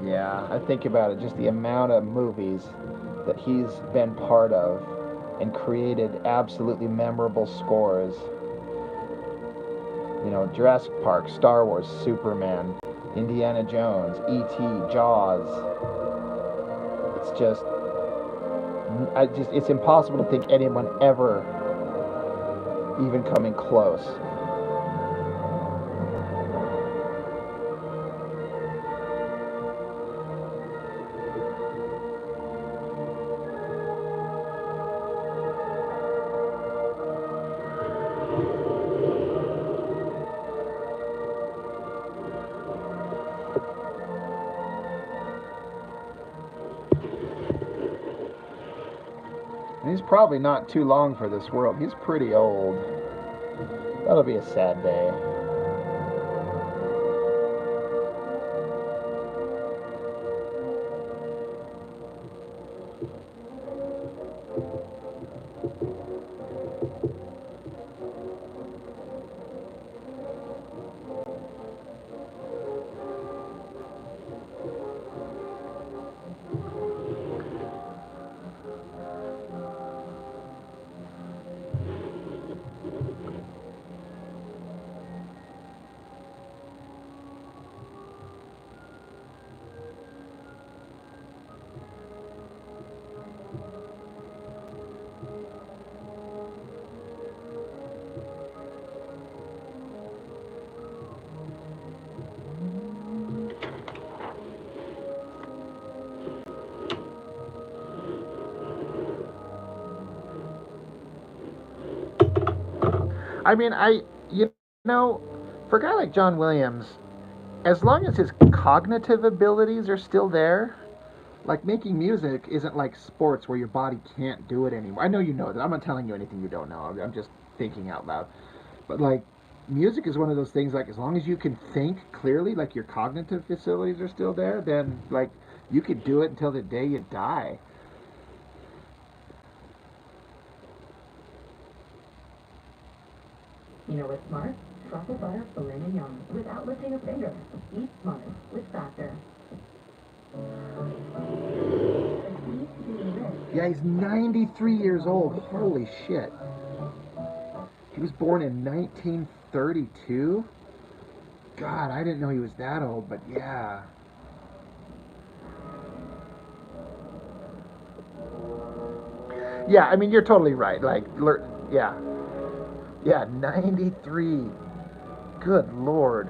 Yeah, I think about it, just the amount of movies that he's been part of and created absolutely memorable scores. You know, Jurassic Park, Star Wars, Superman, Indiana Jones, E.T., Jaws. It's impossible to think anyone ever even coming close. And he's probably not too long for this world. He's pretty old. That'll be a sad day. I mean, you know, for a guy like John Williams, as long as his cognitive abilities are still there, like making music isn't like sports where your body can't do it anymore. I know you know that. I'm not telling you anything you don't know. I'm just thinking out loud. But like, music is one of those things, like, as long as you can think clearly, like your cognitive facilities are still there, then like you could do it until the day you die. You know what's smart? Truffle butter filet mignon without lifting a finger. Eat smart with Factor. Yeah, he's 93 years old. Holy shit. He was born in 1932? God, I didn't know he was that old, but yeah. Yeah, I mean, you're totally right. Like, yeah. Yeah, 93. Good Lord.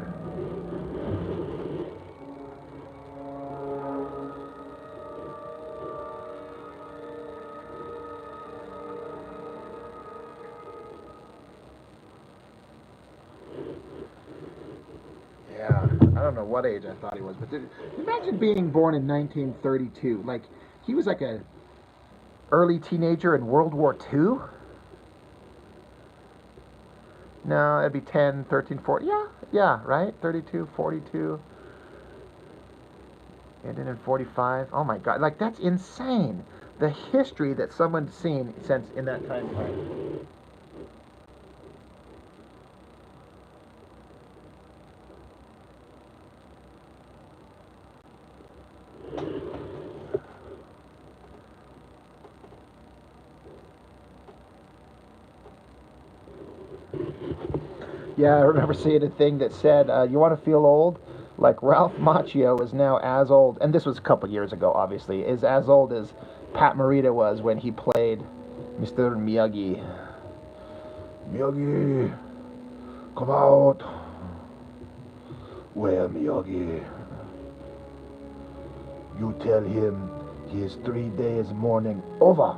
Yeah, I don't know what age I thought he was, but imagine being born in 1932. Like, he was like a early teenager in World War II? No, it'd be 10, 13, 14. Yeah, right? 32, 42. And then in 45. Oh my God. Like, that's insane. The history that someone's seen since in that time frame. Yeah, I remember seeing a thing that said, you want to feel old? Like, Ralph Macchio is now as old, and this was a couple years ago, obviously, is as old as Pat Morita was when he played Mr. Miyagi. Miyagi, come out. Where Miyagi? You tell him his 3 days mourning over.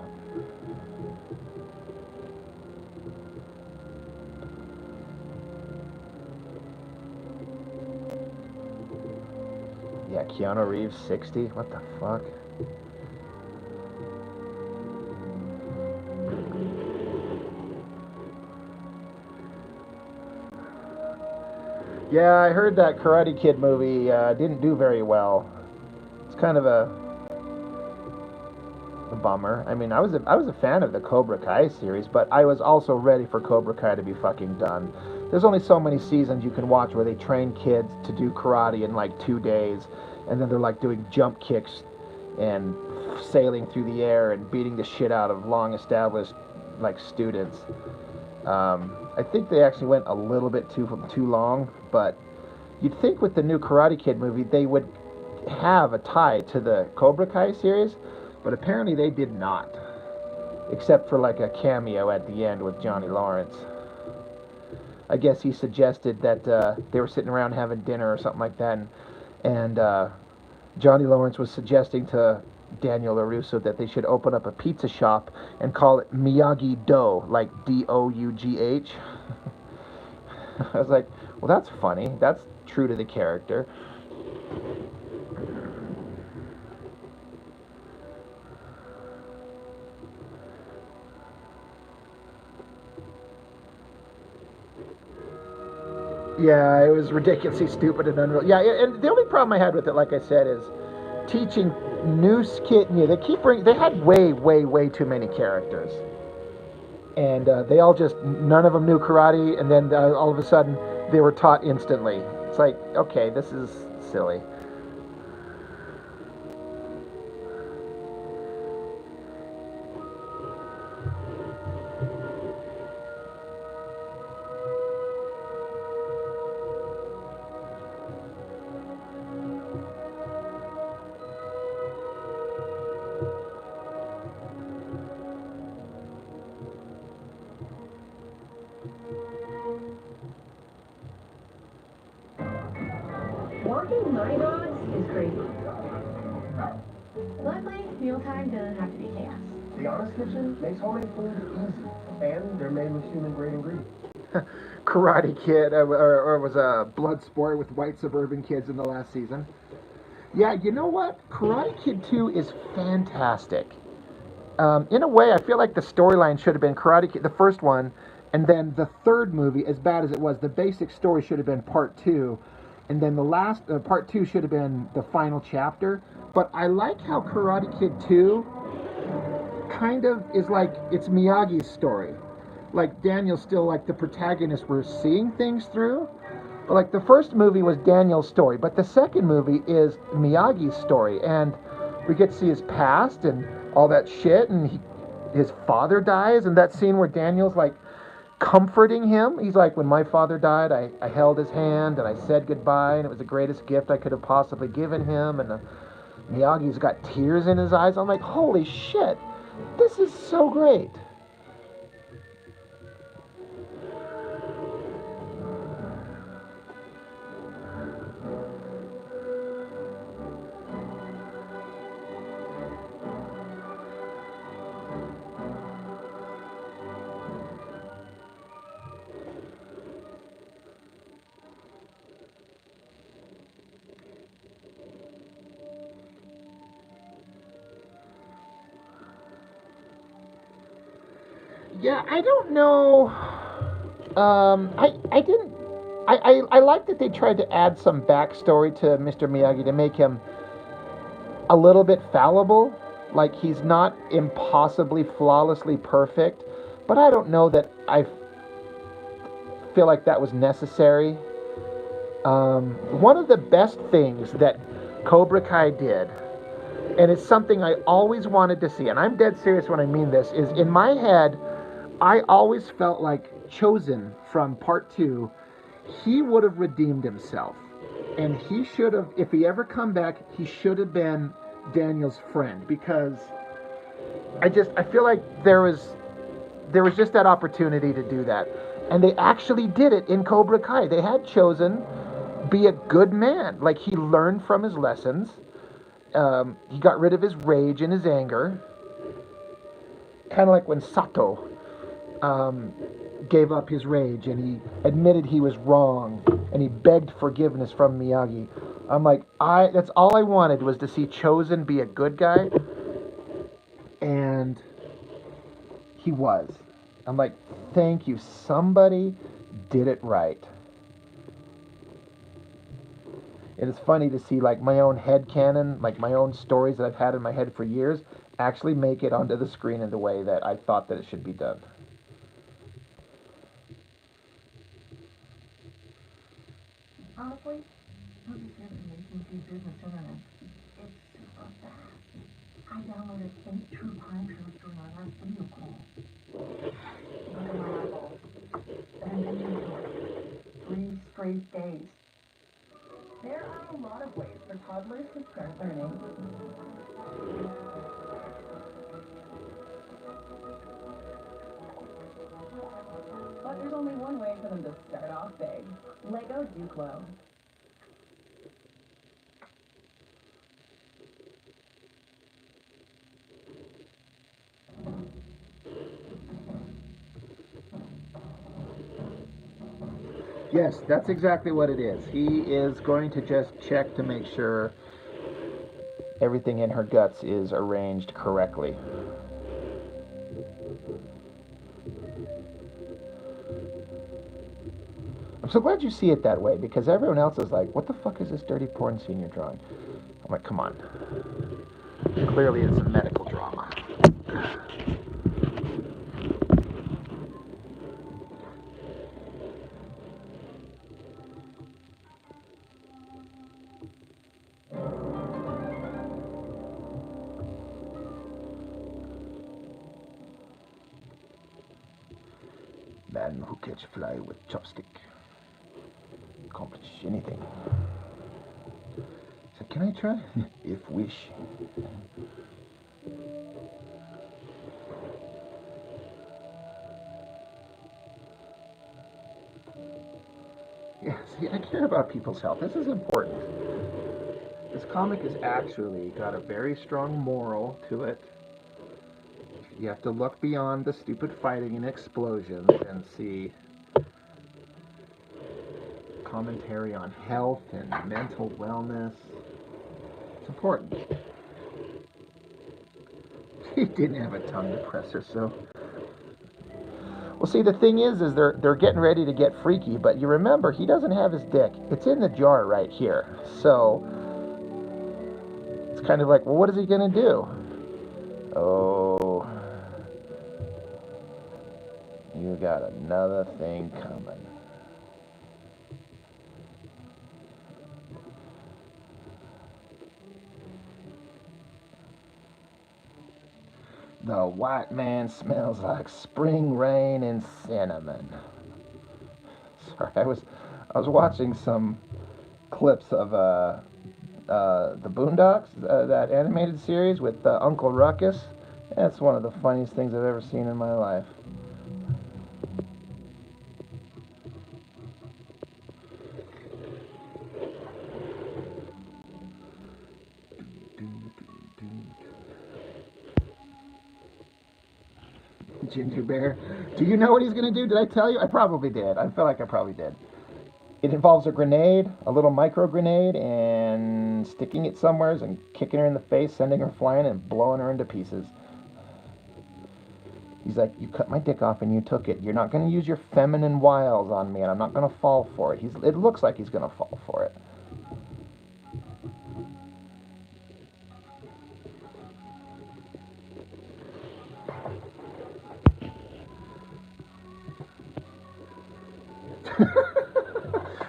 Yeah, Keanu Reeves, 60? What the fuck? Yeah, I heard that Karate Kid movie didn't do very well. It's kind of a bummer. I mean, I was a fan of the Cobra Kai series, but I was also ready for Cobra Kai to be fucking done. There's only so many seasons you can watch where they train kids to do karate in like 2 days, and then they're like doing jump kicks and sailing through the air and beating the shit out of long-established like students. I think they actually went a little bit too long, but you'd think with the new Karate Kid movie they would have a tie to the Cobra Kai series, but apparently they did not, except for like a cameo at the end with Johnny Lawrence. I guess he suggested that they were sitting around having dinner or something like that, and Johnny Lawrence was suggesting to Daniel LaRusso that they should open up a pizza shop and call it Miyagi Do, like Dough. I was like, well, that's funny. That's true to the character. Yeah, it was ridiculously stupid and unreal. Yeah, and the only problem I had with it, like I said, is teaching new skit. They had way too many characters, and they all just none of them knew karate, and then all of a sudden they were taught instantly. It's like, okay, this is silly. Walking my dogs is crazy. Luckily, mealtime doesn't have to be chaos. The Honest Kitchen makes homemade food easy, and they're made with human-grade ingredients. Karate Kid, or was a Bloodsport with white suburban kids in the last season. Yeah, you know what? Karate Kid 2 is fantastic. In a way, I feel like the storyline should have been Karate Kid, the first one, and then the third movie, as bad as it was, the basic story should have been part 2, and then the last, part 2 should have been the final chapter. But I like how Karate Kid 2 kind of is like, it's Miyagi's story. Like, Daniel's still like the protagonist we're seeing things through. But like, the first movie was Daniel's story, but the second movie is Miyagi's story, and we get to see his past and all that shit, and his father dies, and that scene where Daniel's like comforting him. He's like, when my father died, I held his hand and I said goodbye, and it was the greatest gift I could have possibly given him, and Miyagi's got tears in his eyes. I'm like, holy shit, this is so great. Yeah, I don't know. I didn't. I like that they tried to add some backstory to Mr. Miyagi to make him a little bit fallible. Like, he's not impossibly flawlessly perfect, but I don't know that I feel like that was necessary. One of the best things that Cobra Kai did, and it's something I always wanted to see, and I'm dead serious when I mean this, is in my head, I always felt like Chosen from part 2, he would have redeemed himself. And he should have, if he ever come back, he should have been Daniel's friend. Because I feel like there was just that opportunity to do that. And they actually did it in Cobra Kai. They had Chosen be a good man. Like, he learned from his lessons. He got rid of his rage and his anger. Kind of like when Sato gave up his rage and he admitted he was wrong and he begged forgiveness from Miyagi. I'm like, that's all I wanted was to see Chosen be a good guy, and he was. I'm like, thank you. Somebody did it right. It is funny to see, like, my own head canon, like my own stories that I've had in my head for years, actually make it onto the screen in the way that I thought that it should be done. Honestly, movie information through business internet. It's super fast. I downloaded 8 true crime shows during our last video call. Look at my eyeballs. Been into it 3 straight days. There are a lot of ways for toddlers to start learning. But there's only one way for them to start off big. Lego Duplo. Yes, that's exactly what it is. He is going to just check to make sure everything in her guts is arranged correctly. I'm so glad you see it that way, because everyone else is like, what the fuck is this dirty porn scene you're drawing? I'm like, come on. Clearly it's a medical drama. Man who catch fly with chopstick. Accomplish anything. So can I try? If wish. Yeah, see, I care about people's health. This is important. This comic has actually got a very strong moral to it. You have to look beyond the stupid fighting and explosions and see commentary on health and mental wellness. It's important. He didn't have a tongue depressor, so. Well, see, the thing is they're getting ready to get freaky, but you remember, he doesn't have his dick. It's in the jar right here. So, it's kind of like, well, what is he going to do? Oh, you got another thing coming. The white man smells like spring rain and cinnamon. Sorry, I was watching some clips of the Boondocks, that animated series with Uncle Ruckus. That's one of the funniest things I've ever seen in my life. Ginger Bear. Do you know what he's going to do? Did I tell you? I probably did. I feel like I probably did. It involves a grenade, a little micro grenade, and sticking it somewhere and kicking her in the face, sending her flying, and blowing her into pieces. He's like, you cut my dick off and you took it. You're not going to use your feminine wiles on me, and I'm not going to fall for it. It looks like he's going to fall for it.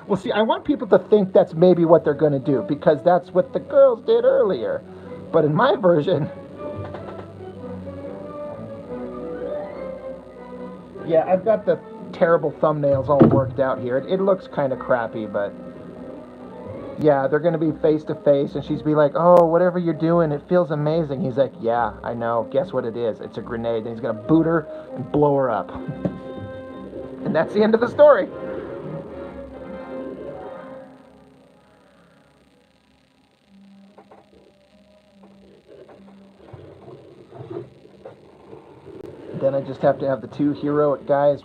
Well, see, I want people to think that's maybe what they're going to do, because that's what the girls did earlier. But in my version, yeah, I've got the terrible thumbnails all worked out here. It looks kind of crappy, but yeah, they're gonna be face to face, and she's be like, "Oh, whatever you're doing, it feels amazing." He's like, "Yeah, I know. Guess what it is? It's a grenade." And he's gonna boot her and blow her up, and that's the end of the story. Then I just have to have the two heroic guys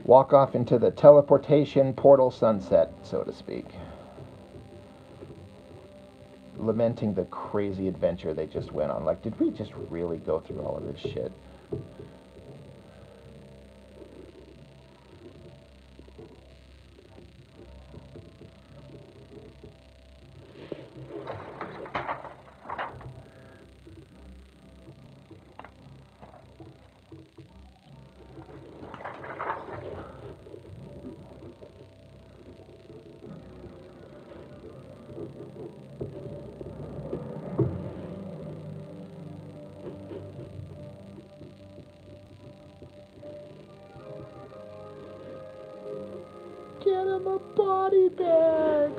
walk off into the teleportation portal sunset, so to speak, lamenting the crazy adventure they just went on. Like, did we just really go through all of this shit? Get him a body bag!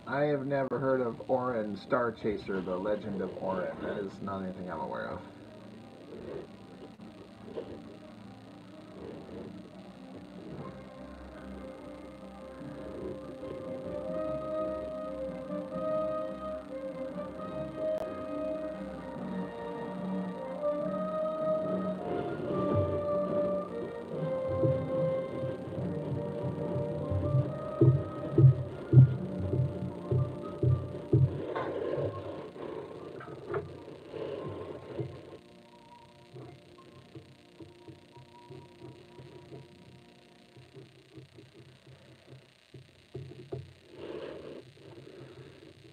I have never heard of Orin Star Chaser, the Legend of Orin. That is not anything I'm aware of.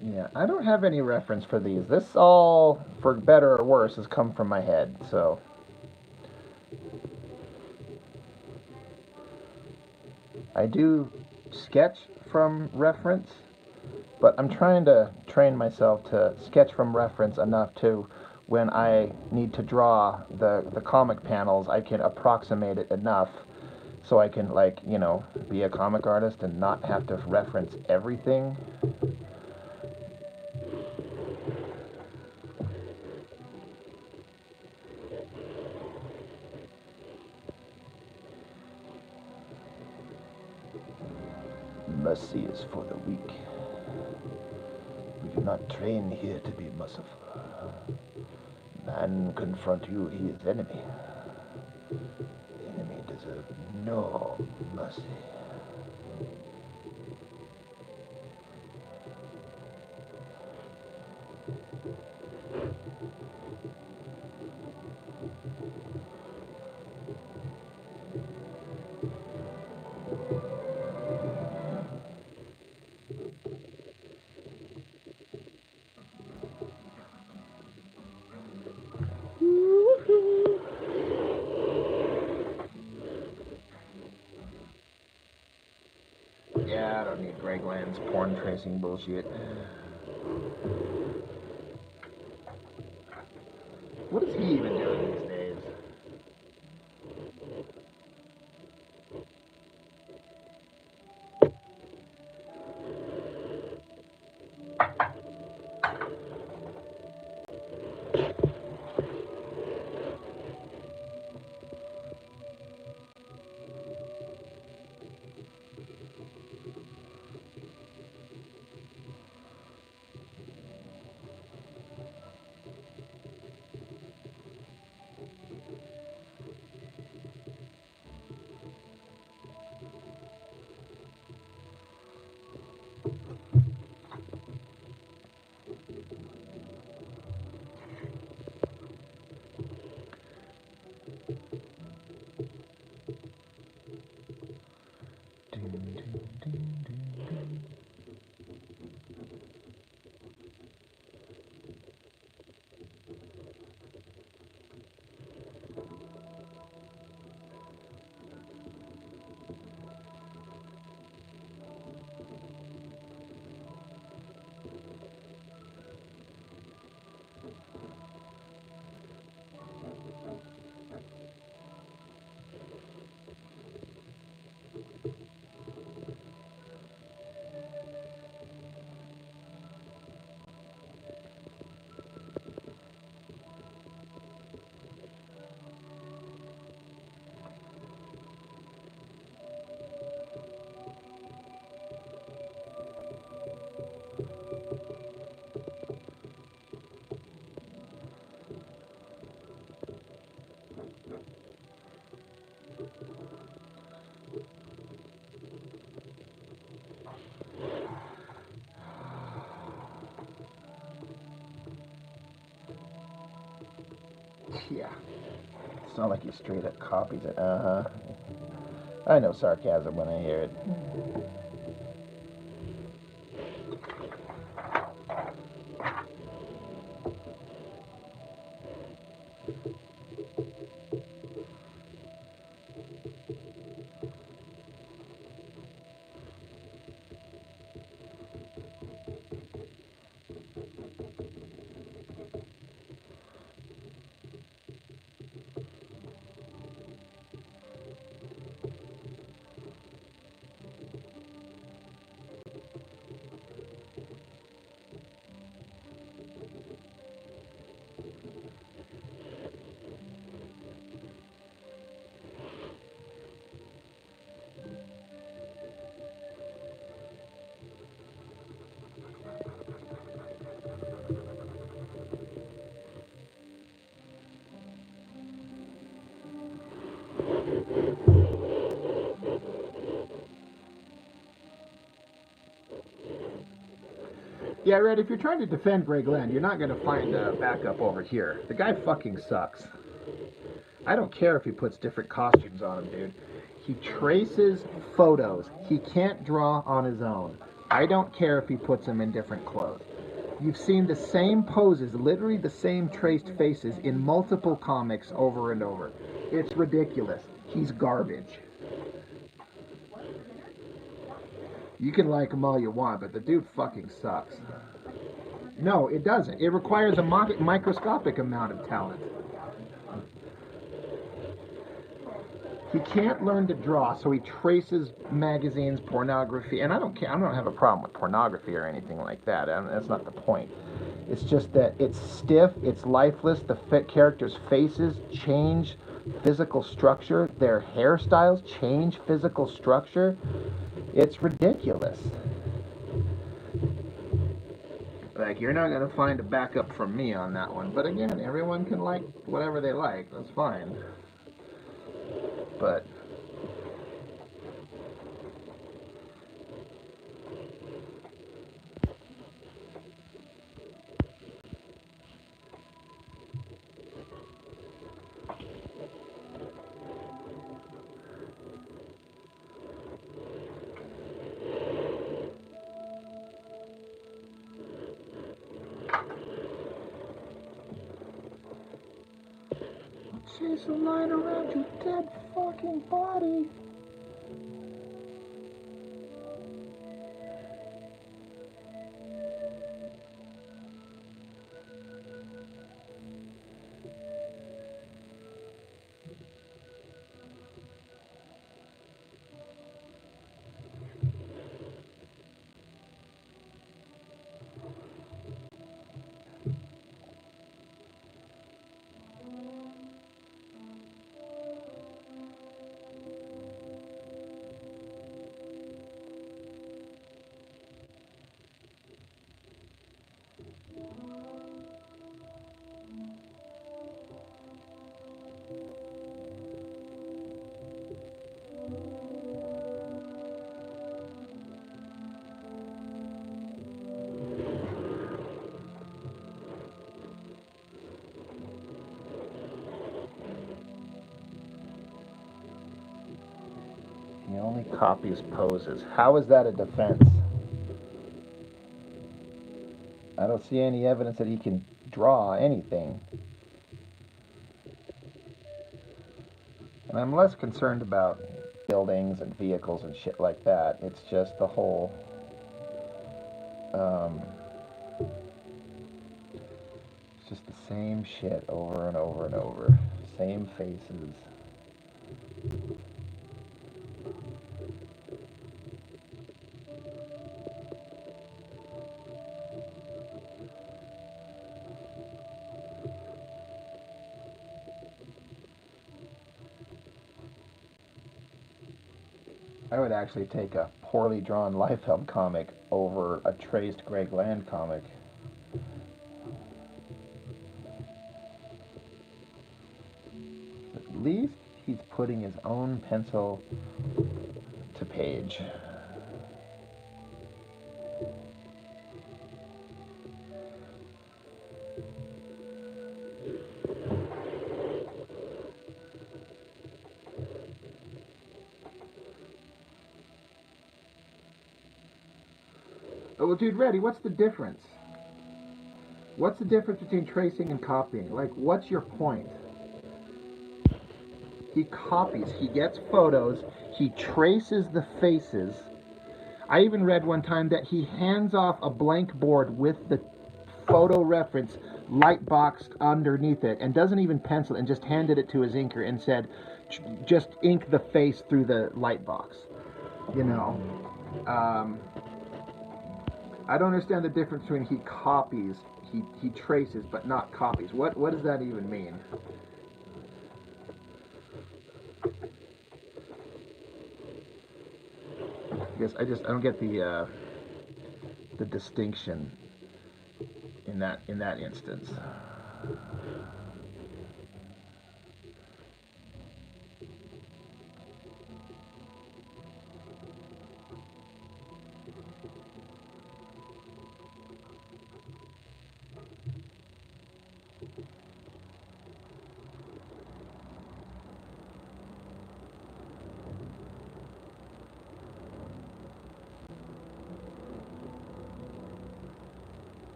Yeah, I don't have any reference for these. This all, for better or worse, has come from my head, so. I do sketch from reference, but I'm trying to train myself to sketch from reference enough to when I need to draw the comic panels, I can approximate it enough so I can, like, you know, be a comic artist and not have to reference everything. Mercy is for the weak. We do not train here to be merciful. Man confront you, he is enemy. Enemy deserve no mercy. Yeah, I don't need Greg Land's porn tracing bullshit. What is he even doing these days? Yeah. It's not like he straight up copies it. Uh-huh. I know sarcasm when I hear it. Yeah, Red, if you're trying to defend Greg Land, you're not going to find a backup over here. The guy fucking sucks. I don't care if he puts different costumes on him, dude. He traces photos. He can't draw on his own. I don't care if he puts them in different clothes. You've seen the same poses, literally the same traced faces in multiple comics over and over. It's ridiculous. He's garbage. You can like him all you want, but the dude fucking sucks. No, it doesn't. It requires a microscopic amount of talent. He can't learn to draw, so he traces magazines, pornography, and I don't care. I don't have a problem with pornography or anything like that. That's not the point. It's just that it's stiff, it's lifeless. The characters' faces change physical structure. Their hairstyles change physical structure. It's ridiculous. Like, you're not going to find a backup from me on that one. But again, everyone can like whatever they like. That's fine. But chase a line around your dead fucking body. He only copies poses. How is that a defense? I don't see any evidence that he can draw anything. And I'm less concerned about buildings and vehicles and shit like that. It's just the whole it's just the same shit over and over and over. Same faces. I would actually take a poorly drawn Liefeld comic over a traced Greg Land comic. At least he's putting his own pencil to page. Oh, well, dude, Reddy, what's the difference? What's the difference between tracing and copying? Like, what's your point? He copies. He gets photos. He traces the faces. I even read one time that he hands off a blank board with the photo reference light boxed underneath it and doesn't even pencil it and just handed it to his inker and said, just ink the face through the light box. You know, I don't understand the difference between he copies, he traces, but not copies. What does that even mean? I don't get the distinction in that instance.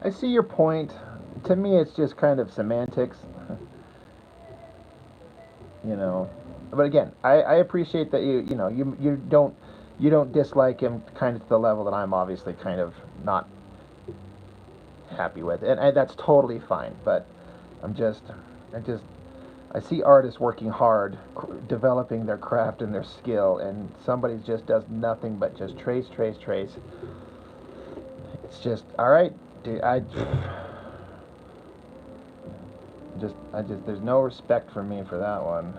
I see your point. To me, it's just kind of semantics, you know. But again, I appreciate that you don't dislike him kind of to the level that I'm obviously kind of not happy with, and that's totally fine. But I'm just I just I see artists working hard, developing their craft and their skill, and somebody just does nothing but just trace, trace, trace. It's just all right, dude. There's no respect for me for that one.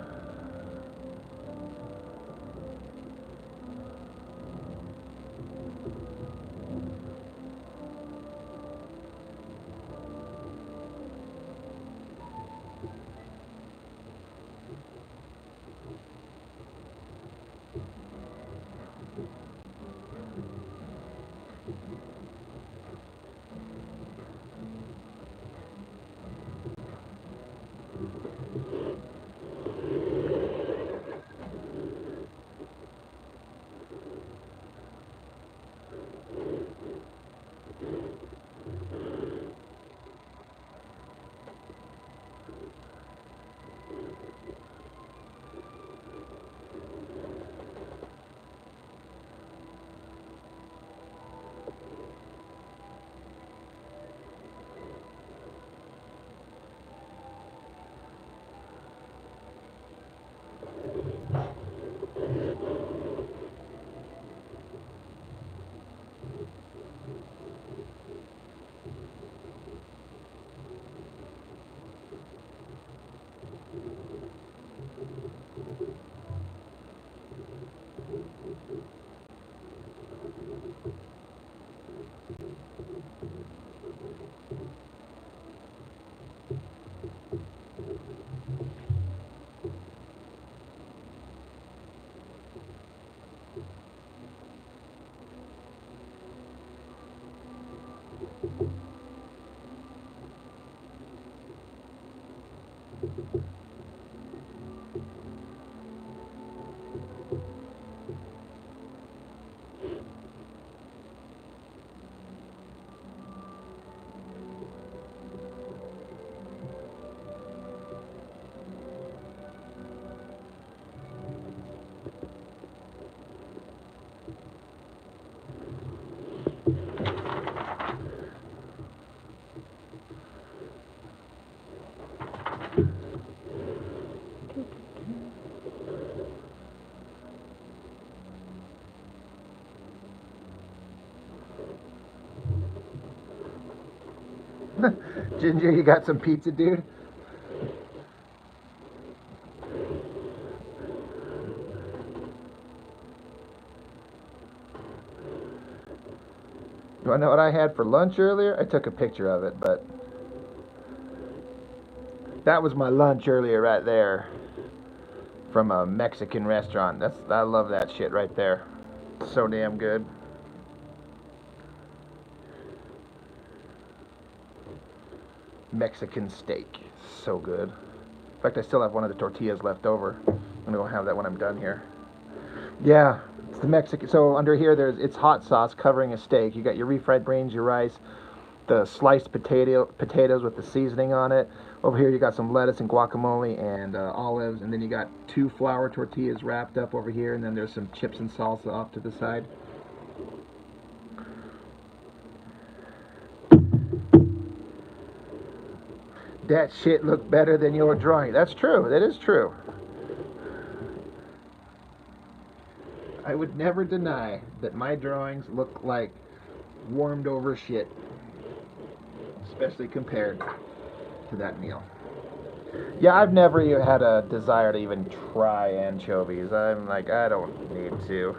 Ginger, you got some pizza, dude? You want to know what I had for lunch earlier? I took a picture of it, but that was my lunch earlier right there. from a Mexican restaurant. I love that shit right there. So damn good. Mexican steak. So good. In fact, I still have one of the tortillas left over. I'm gonna go have that when I'm done here. Yeah, it's the Mexican. So under here, it's hot sauce covering a steak. You got your refried beans, your rice, the sliced potatoes with the seasoning on it. Over here, you got some lettuce and guacamole and olives, and then you got 2 flour tortillas wrapped up over here, and then there's some chips and salsa off to the side. That shit looked better than your drawing. That's true. That is true. I would never deny that my drawings look like warmed over shit, especially compared to that meal. Yeah, I've never even had a desire to even try anchovies. I'm like, I don't need to.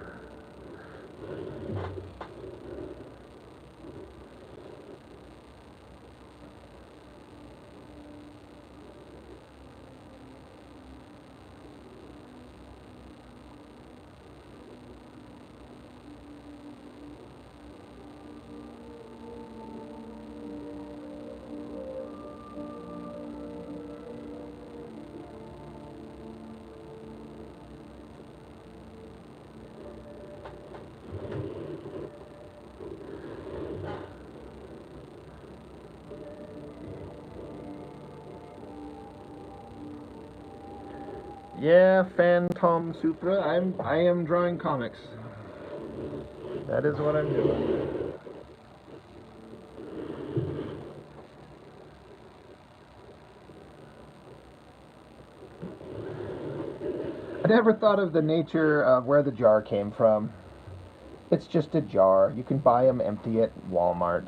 Yeah, Phantom Supra. I am drawing comics. That is what I'm doing. I never thought of the nature of where the jar came from. It's just a jar. You can buy them empty at Walmart.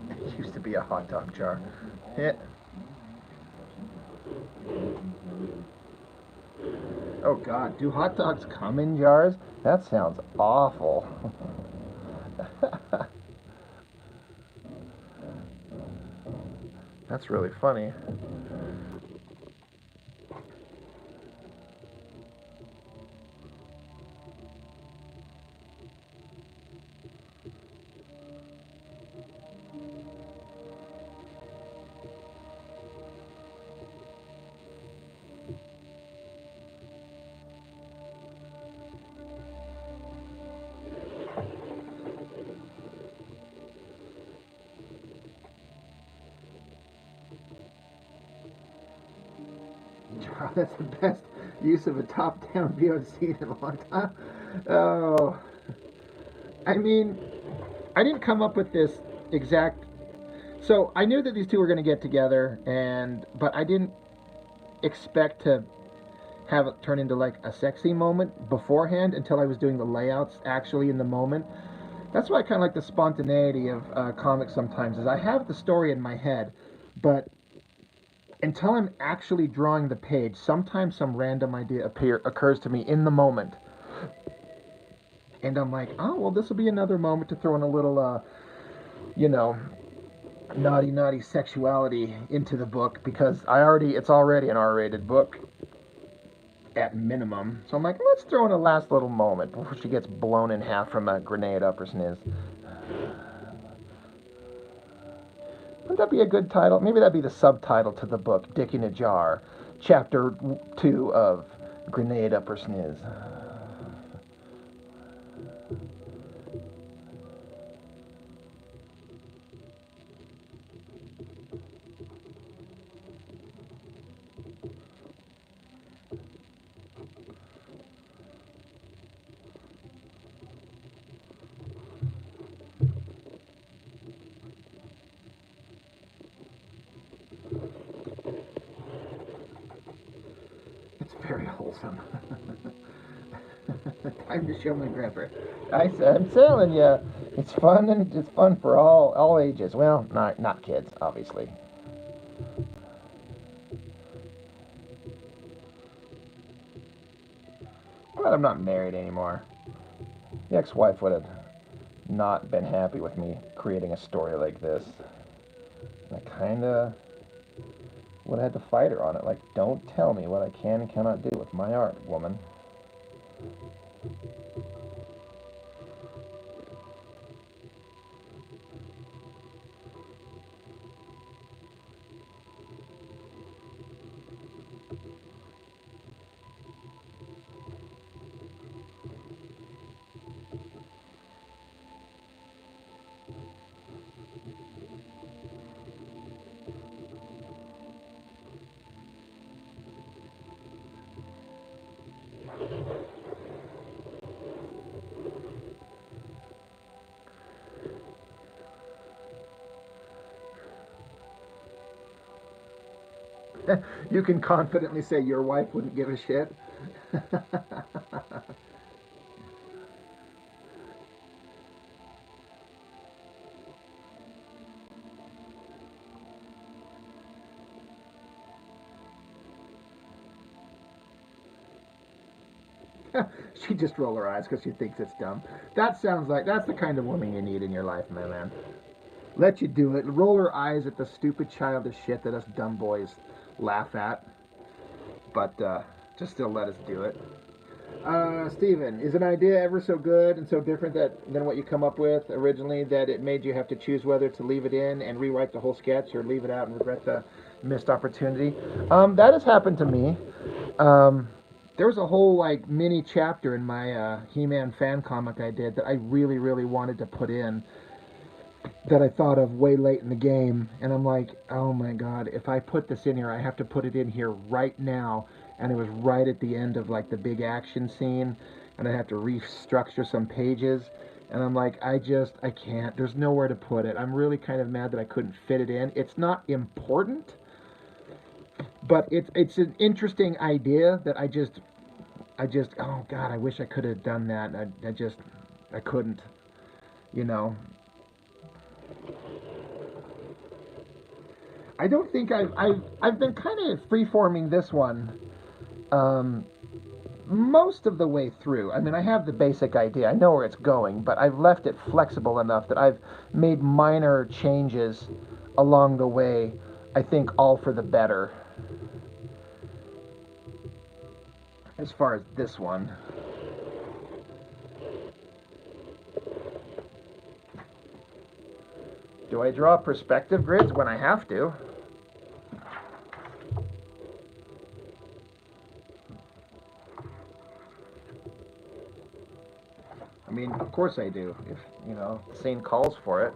It used to be a hot dog jar. Yeah. Oh God, do hot dogs come in jars? That sounds awful. That's really funny. That's the best use of a top-down view I've seen in a long time. Oh, I mean, I didn't come up with this exact. So I knew that these two were going to get together, but I didn't expect to have it turn into like a sexy moment beforehand until I was doing the layouts actually in the moment. That's why I kind of like the spontaneity of comics sometimes. Is I have the story in my head, but until I'm actually drawing the page, sometimes some random idea occurs to me in the moment. And I'm like, oh, well, this will be another moment to throw in a little, you know, naughty sexuality into the book because it's already an R-rated book at minimum. So I'm like, let's throw in a last little moment before she gets blown in half from a grenade up her sniz. Wouldn't that be a good title? Maybe that'd be the subtitle to the book, Dick in a Jar, Chapter 2 of Grenade Up Her Sniz. It's very wholesome. Time to show my grandpa. I'm telling you, it's fun and it's fun for all ages. Well, not kids, obviously. But I'm not married anymore. The ex-wife would have not been happy with me creating a story like this. I kind of would have had to fight her on it. Like, don't tell me what I can and cannot do with my art, woman. You can confidently say your wife wouldn't give a shit. She just roll her eyes because she thinks it's dumb. That sounds like that's the kind of woman you need in your life, my man. Let you do it. Roll her eyes at the stupid childish shit that us dumb boys laugh at. But just still let us do it. Steven, is an idea ever so good and so different than what you come up with originally that it made you have to choose whether to leave it in and rewrite the whole sketch or leave it out and regret the missed opportunity? That has happened to me. Um, there was a whole like mini chapter in my He-Man fan comic I did that I really, really wanted to put in that I thought of way late in the game, and I'm like, oh my god, if I put this in here, I have to put it in here right now, and it was right at the end of like the big action scene, and I have to restructure some pages, and I'm like, I can't. There's nowhere to put it. I'm really kind of mad that I couldn't fit it in. It's not important, but it's an interesting idea that I just oh god, I wish I could have done that. I couldn't, you know. I don't think I've been kind of freeforming this one um, most of the way through. I mean, I have the basic idea. I know where it's going, but I've left it flexible enough that I've made minor changes along the way. I think all for the better as far as this one. Do I draw perspective grids when I have to? I mean, of course I do. If the scene calls for it.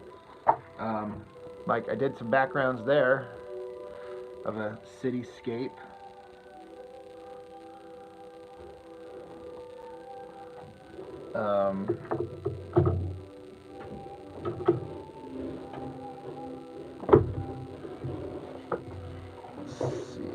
Um, like I did some backgrounds there of a cityscape. Um, let's see.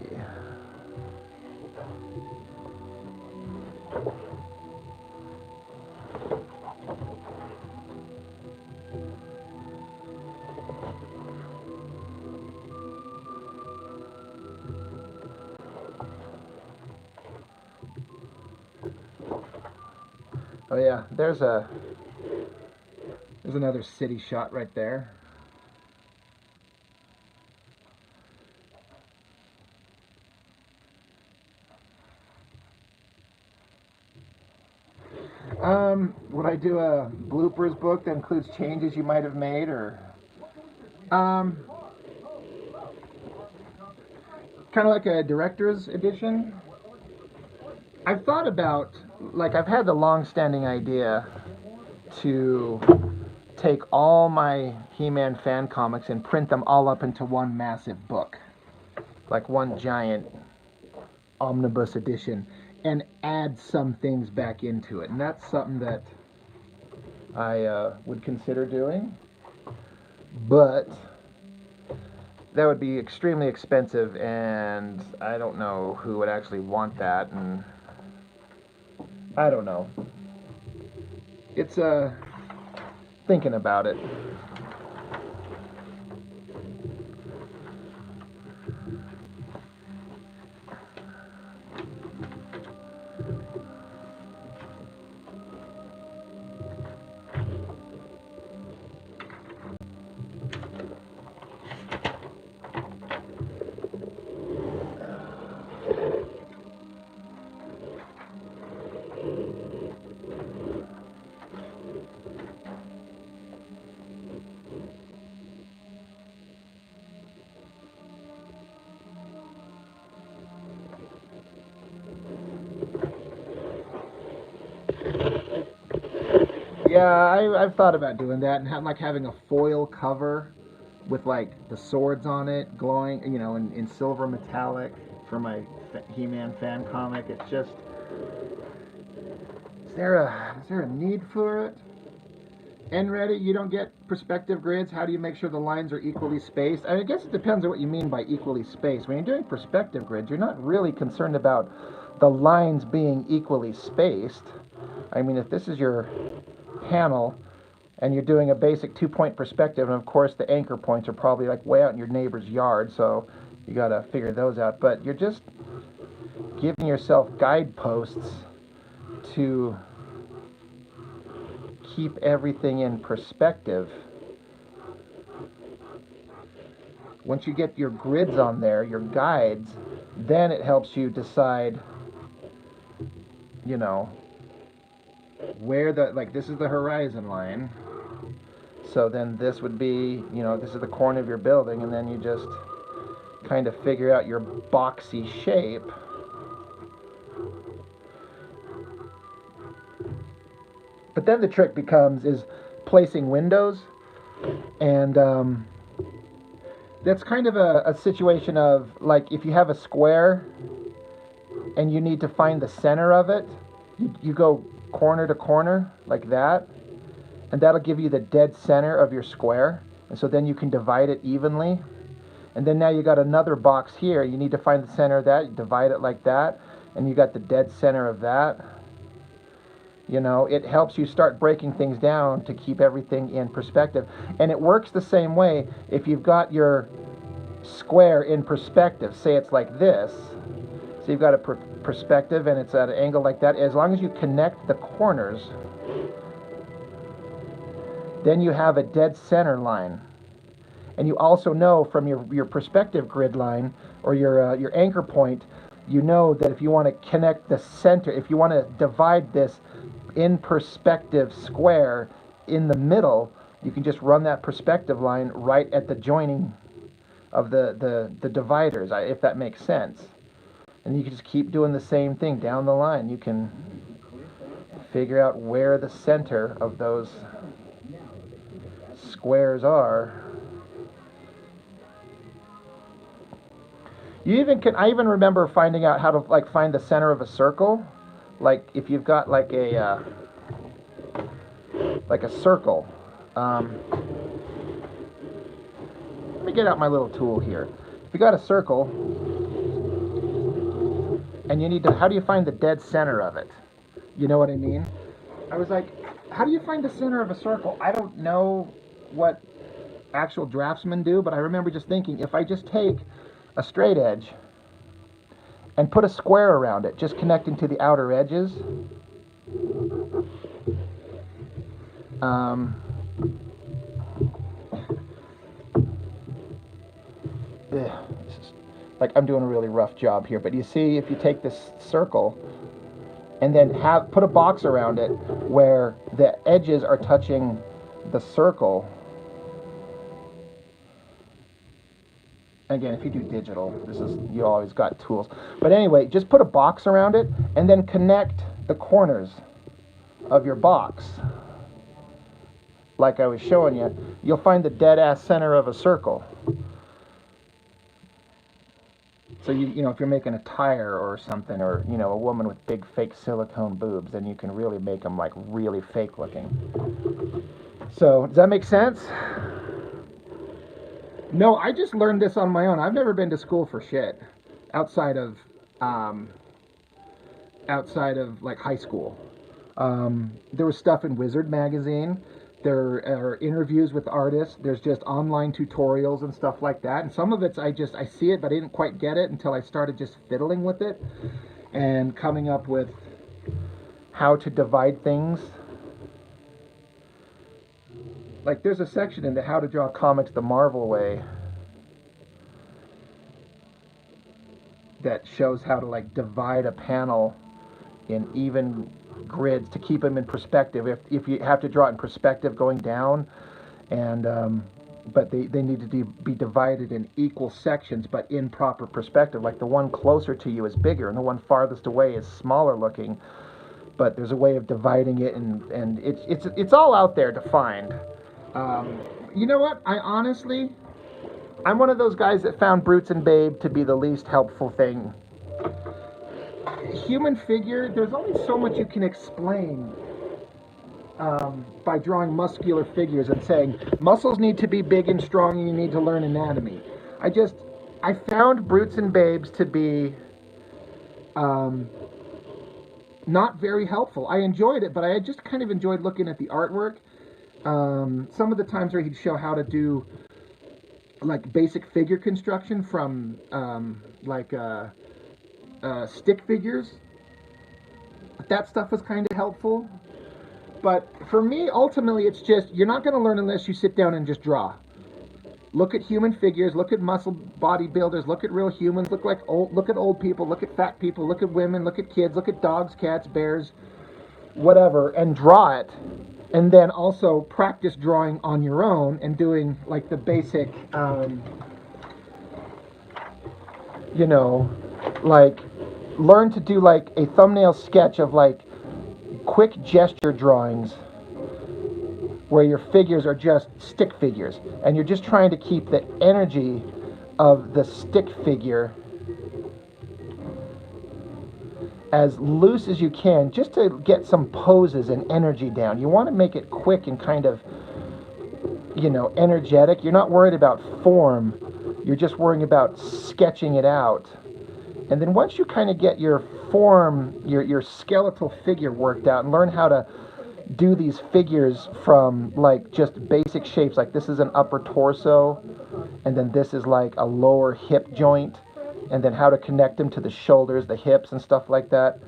Oh yeah, there's another city shot right there. Would I do a bloopers book that includes changes you might have made, or um, kind of like a director's edition? I've thought about, like, I've had the long-standing idea to take all my He-Man fan comics and print them all up into one massive book, like one giant omnibus edition, and add some things back into it. And that's something that I would consider doing, but that would be extremely expensive, and I don't know who would actually want that, and I don't know. it's thinking about it. Yeah, I've thought about doing that and like having a foil cover with like the swords on it, glowing, in silver metallic for my He-Man fan comic. It's just, is there a need for it? And Reddit, you don't get perspective grids. How do you make sure the lines are equally spaced? I guess it depends on what you mean by equally spaced. When you're doing perspective grids, you're not really concerned about the lines being equally spaced. I mean, if this is your panel and you're doing a basic 2-point perspective, and of course the anchor points are probably like way out in your neighbor's yard, so you got to figure those out. But you're just giving yourself guideposts to keep everything in perspective. Once you get your grids on there, your guides, then it helps you decide, where this is the horizon line. So then this would be, this is the corner of your building, and then you just kind of figure out your boxy shape. But then the trick is placing windows, and that's kind of a situation of, like, if you have a square and you need to find the center of it, you go corner to corner like that, and that'll give you the dead center of your square, and so then you can divide it evenly. And then now you got another box here, you need to find the center of that, you divide it like that, and you got the dead center of that. It helps you start breaking things down to keep everything in perspective. And it works the same way if you've got your square in perspective. Say it's like this. So you've got a perspective and it's at an angle like that. As long as you connect the corners, then you have a dead center line. And you also know from your perspective grid line or your anchor point, you know that if you want to connect the center, if you want to divide this in perspective square in the middle, you can just run that perspective line right at the joining of the dividers, if that makes sense. And you can just keep doing the same thing down the line. You can figure out where the center of those squares are. I even remember finding out how to find the center of a circle. Like if you've got like a circle. Let me get out my little tool here. If you got a circle and how do you find the dead center of it? You know what I mean? I was like, how do you find the center of a circle? I don't know what actual draftsmen do, but I remember just thinking, if I just take a straight edge and put a square around it, just connecting to the outer edges, this is, I'm doing a really rough job here, but you see, if you take this circle and then put a box around it where the edges are touching the circle. Again, if you do digital, you always got tools. But anyway, just put a box around it and then connect the corners of your box. Like I was showing you, you'll find the dead-ass center of a circle. So if you're making a tire or something, or a woman with big fake silicone boobs, then you can really make them really fake looking. So does that make sense? No, I just learned this on my own. I've never been to school for shit outside of high school. There was stuff in Wizard magazine. There are interviews with artists. There's just online tutorials and stuff like that. And some of it's I see it, but I didn't quite get it until I started just fiddling with it and coming up with how to divide things. Like there's a section in the How to Draw Comics the Marvel Way that shows how to like divide a panel in even grids to keep them in perspective. If you have to draw it in perspective going down, and but they need to be divided in equal sections, but in proper perspective. Like the one closer to you is bigger, and the one farthest away is smaller looking. But there's a way of dividing it, and it's all out there to find. You know what? I'm one of those guys that found Brutes and Babe to be the least helpful thing. Human figure, there's only so much you can explain by drawing muscular figures and saying muscles need to be big and strong and you need to learn anatomy. I found Brutes and Babes to be not very helpful. I enjoyed it, but I just kind of enjoyed looking at the artwork. Some of the times where he'd show how to do like basic figure construction from stick figures. That stuff was kind of helpful. But for me, ultimately, it's just, you're not going to learn unless you sit down and just draw. Look at human figures, look at muscle bodybuilders, look at real humans, look at old people, look at fat people, look at women, look at kids, look at dogs, cats, bears, whatever, and draw it. And then also practice drawing on your own and doing like the basic, like learn to do like a thumbnail sketch of like quick gesture drawings where your figures are just stick figures and you're just trying to keep the energy of the stick figure as loose as you can, just to get some poses and energy down. You want to make it quick and kind of, energetic. You're not worried about form. You're just worrying about sketching it out. And then once you kind of get your form, your skeletal figure worked out and learn how to do these figures from like just basic shapes, like this is an upper torso, and then this is like a lower hip joint, and then how to connect them to the shoulders, the hips, and stuff like that.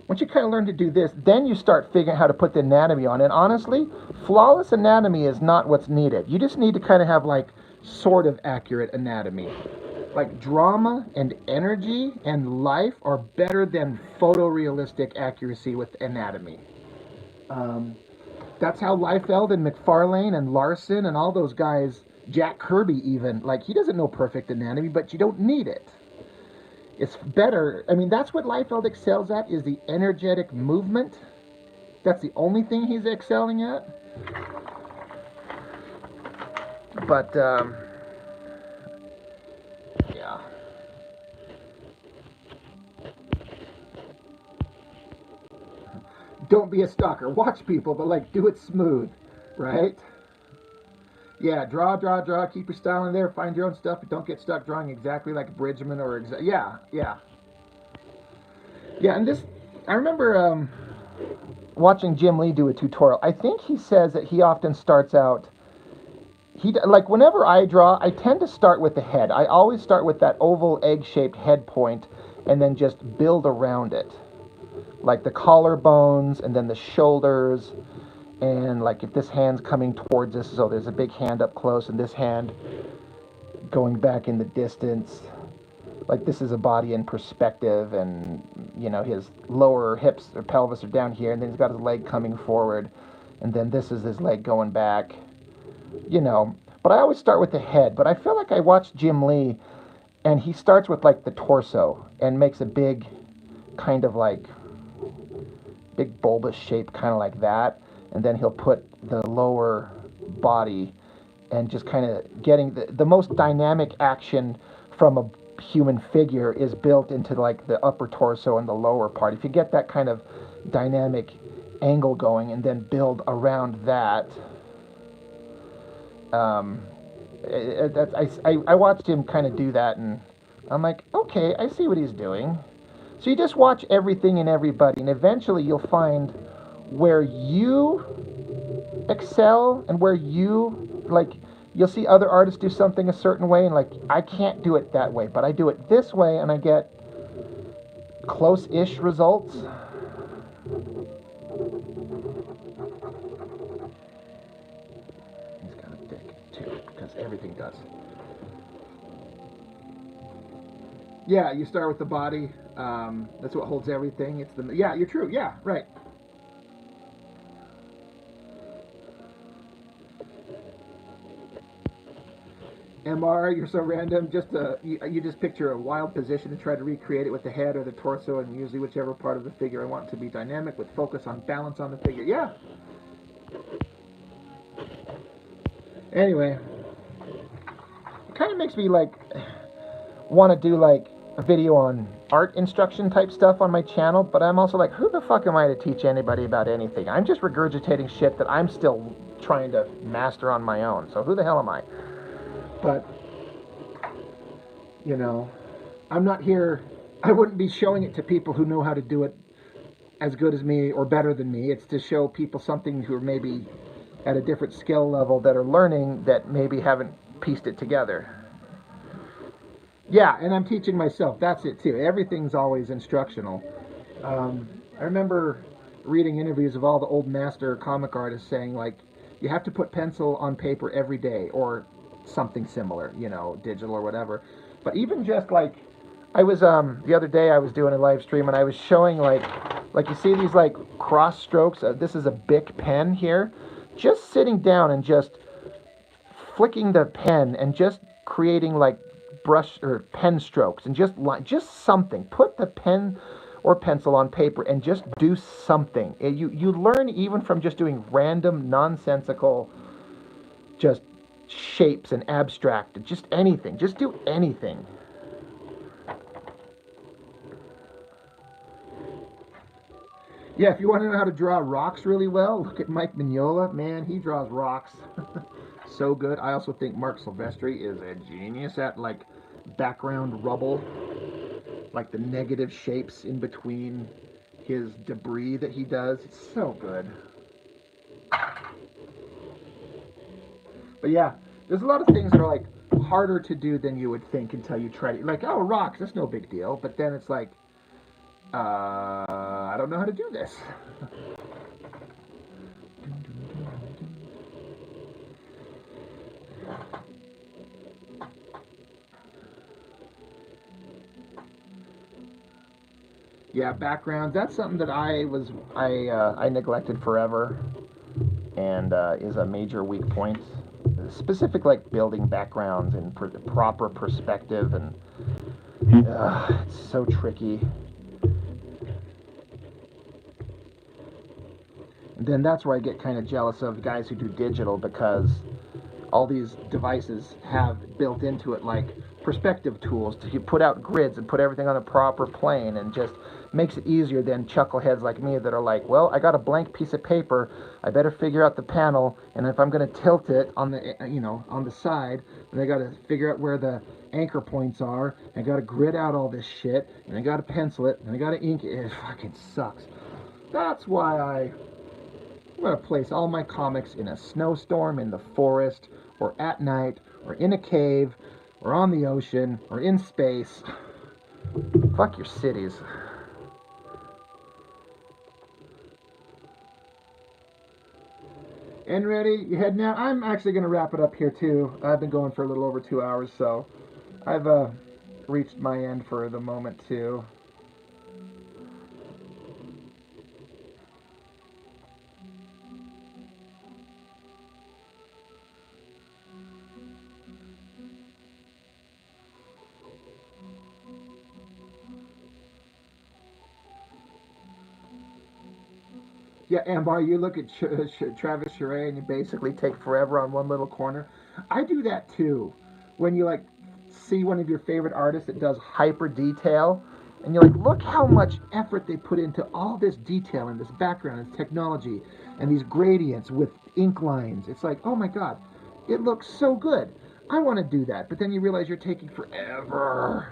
Once you kind of learn to do this, then you start figuring out how to put the anatomy on. And honestly, flawless anatomy is not what's needed. You just need to kind of have like sort of accurate anatomy. Like drama and energy and life are better than photorealistic accuracy with anatomy. That's how Liefeld and McFarlane and Larson and all those guys, Jack Kirby even, like he doesn't know perfect anatomy, but you don't need it. It's better. I mean, that's what Liefeld excels at, is the energetic movement. That's the only thing he's excelling at. But, yeah. Don't be a stalker. Watch people, but like do it smooth, right? Yeah, draw, keep your style in there, find your own stuff, but don't get stuck drawing exactly like Bridgman or yeah. Yeah, and this, I remember watching Jim Lee do a tutorial. I think he says that he often starts out, like whenever I draw, I tend to start with the head. I always start with that oval egg-shaped head point and then just build around it. Like the collarbones and then the shoulders, and like if this hand's coming towards us, so there's a big hand up close and this hand going back in the distance. Like this is a body in perspective, and his lower hips or pelvis are down here, and then he's got his leg coming forward, and then this is his leg going back. But I always start with the head. But I feel like I watched Jim Lee, and he starts with like the torso and makes a big kind of like big bulbous shape, kind of like that, and then he'll put the lower body and just kind of getting the most dynamic action from a human figure is built into like the upper torso and the lower part. If you get that kind of dynamic angle going and then build around that, I watched him kind of do that, and I'm like, okay, I see what he's doing. So you just watch everything and everybody, and eventually you'll find where you excel and where you, like, you'll see other artists do something a certain way, and like, I can't do it that way, but I do it this way, and I get close-ish results. He's got a dick too, because everything does. Yeah, you start with the body. That's what holds everything. It's the, yeah, you're true. Yeah, right. MR, you're so random. Just you just picture a wild position and try to recreate it with the head or the torso, and usually whichever part of the figure I want to be dynamic with focus on balance on the figure. Yeah. Anyway, it kind of makes me like want to do like a video on art instruction type stuff on my channel, but I'm also like, who the fuck am I to teach anybody about anything? I'm just regurgitating shit that I'm still trying to master on my own. So who the hell am I? But, you know, I'm not here, I wouldn't be showing it to people who know how to do it as good as me or better than me. It's to show people something who are maybe at a different skill level that are learning that maybe haven't pieced it together. Yeah, and I'm teaching myself. That's it too. Everything's always instructional. I remember reading interviews of all the old master comic artists saying, like, you have to put pencil on paper every day or something similar, you know, digital or whatever. But even just like, I was the other day I was doing a live stream and I was showing like you see these like cross strokes. This is a Bic pen here. Just sitting down and just flicking the pen and just creating like brush or pen strokes and just something. Put the pen or pencil on paper and just do something. You learn even from just doing random nonsensical just shapes and abstract, just anything. Just do anything. Yeah, if you want to know how to draw rocks really well, look at Mike Mignola. Man, he draws rocks so good. I also think Mark Silvestri is a genius at like background rubble, like the negative shapes in between his debris that he does. It's so good. But yeah, there's a lot of things that are like harder to do than you would think until you try to, like, oh, rocks, that's no big deal. But then it's like, I don't know how to do this. Yeah, backgrounds. That's something that I neglected forever, and is a major weak point. Specific like building backgrounds and proper perspective, and it's so tricky. And then that's where I get kind of jealous of guys who do digital, because all these devices have built into it like perspective tools to put out grids and put everything on a proper plane, and just makes it easier than chuckleheads like me that are like, well, I got a blank piece of paper, I better figure out the panel, and if I'm going to tilt it on the, you know, on the side, then I got to figure out where the anchor points are, and I got to grid out all this shit, and I got to pencil it, and I got to ink it. It fucking sucks. That's why I'm going to place all my comics in a snowstorm, in the forest, or at night, or in a cave, or on the ocean, or in space. Fuck your cities. And ready? You heading out? I'm actually going to wrap it up here too. I've been going for a little over 2 hours, so I've reached my end for the moment too. Yeah, Ambar, you look at Travis Charest and you basically take forever on one little corner. I do that too. When you like see one of your favorite artists that does hyper detail, and you're like, look how much effort they put into all this detail and this background and this technology and these gradients with ink lines. It's like, oh my god, it looks so good. I want to do that, but then you realize you're taking forever.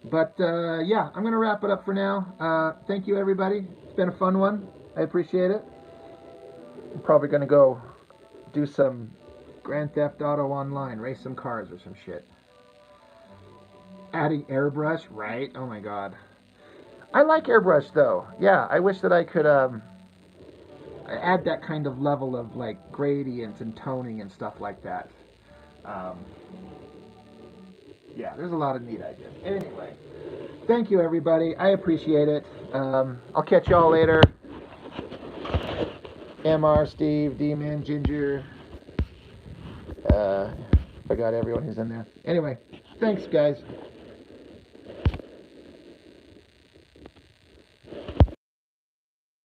But yeah, I'm gonna wrap it up for now. Thank you, everybody. It's been a fun one. I appreciate it. I'm probably gonna go do some Grand Theft Auto Online, race some cars or some shit. Adding airbrush, right? Oh my god. I like airbrush though. Yeah, I wish that I could add that kind of level of like gradients and toning and stuff like that. Um, yeah, there's a lot of neat ideas. Anyway, thank you everybody. I appreciate it. I'll catch y'all later. MR, Steve, D-Man, Ginger. I got everyone who's in there. Anyway, thanks guys.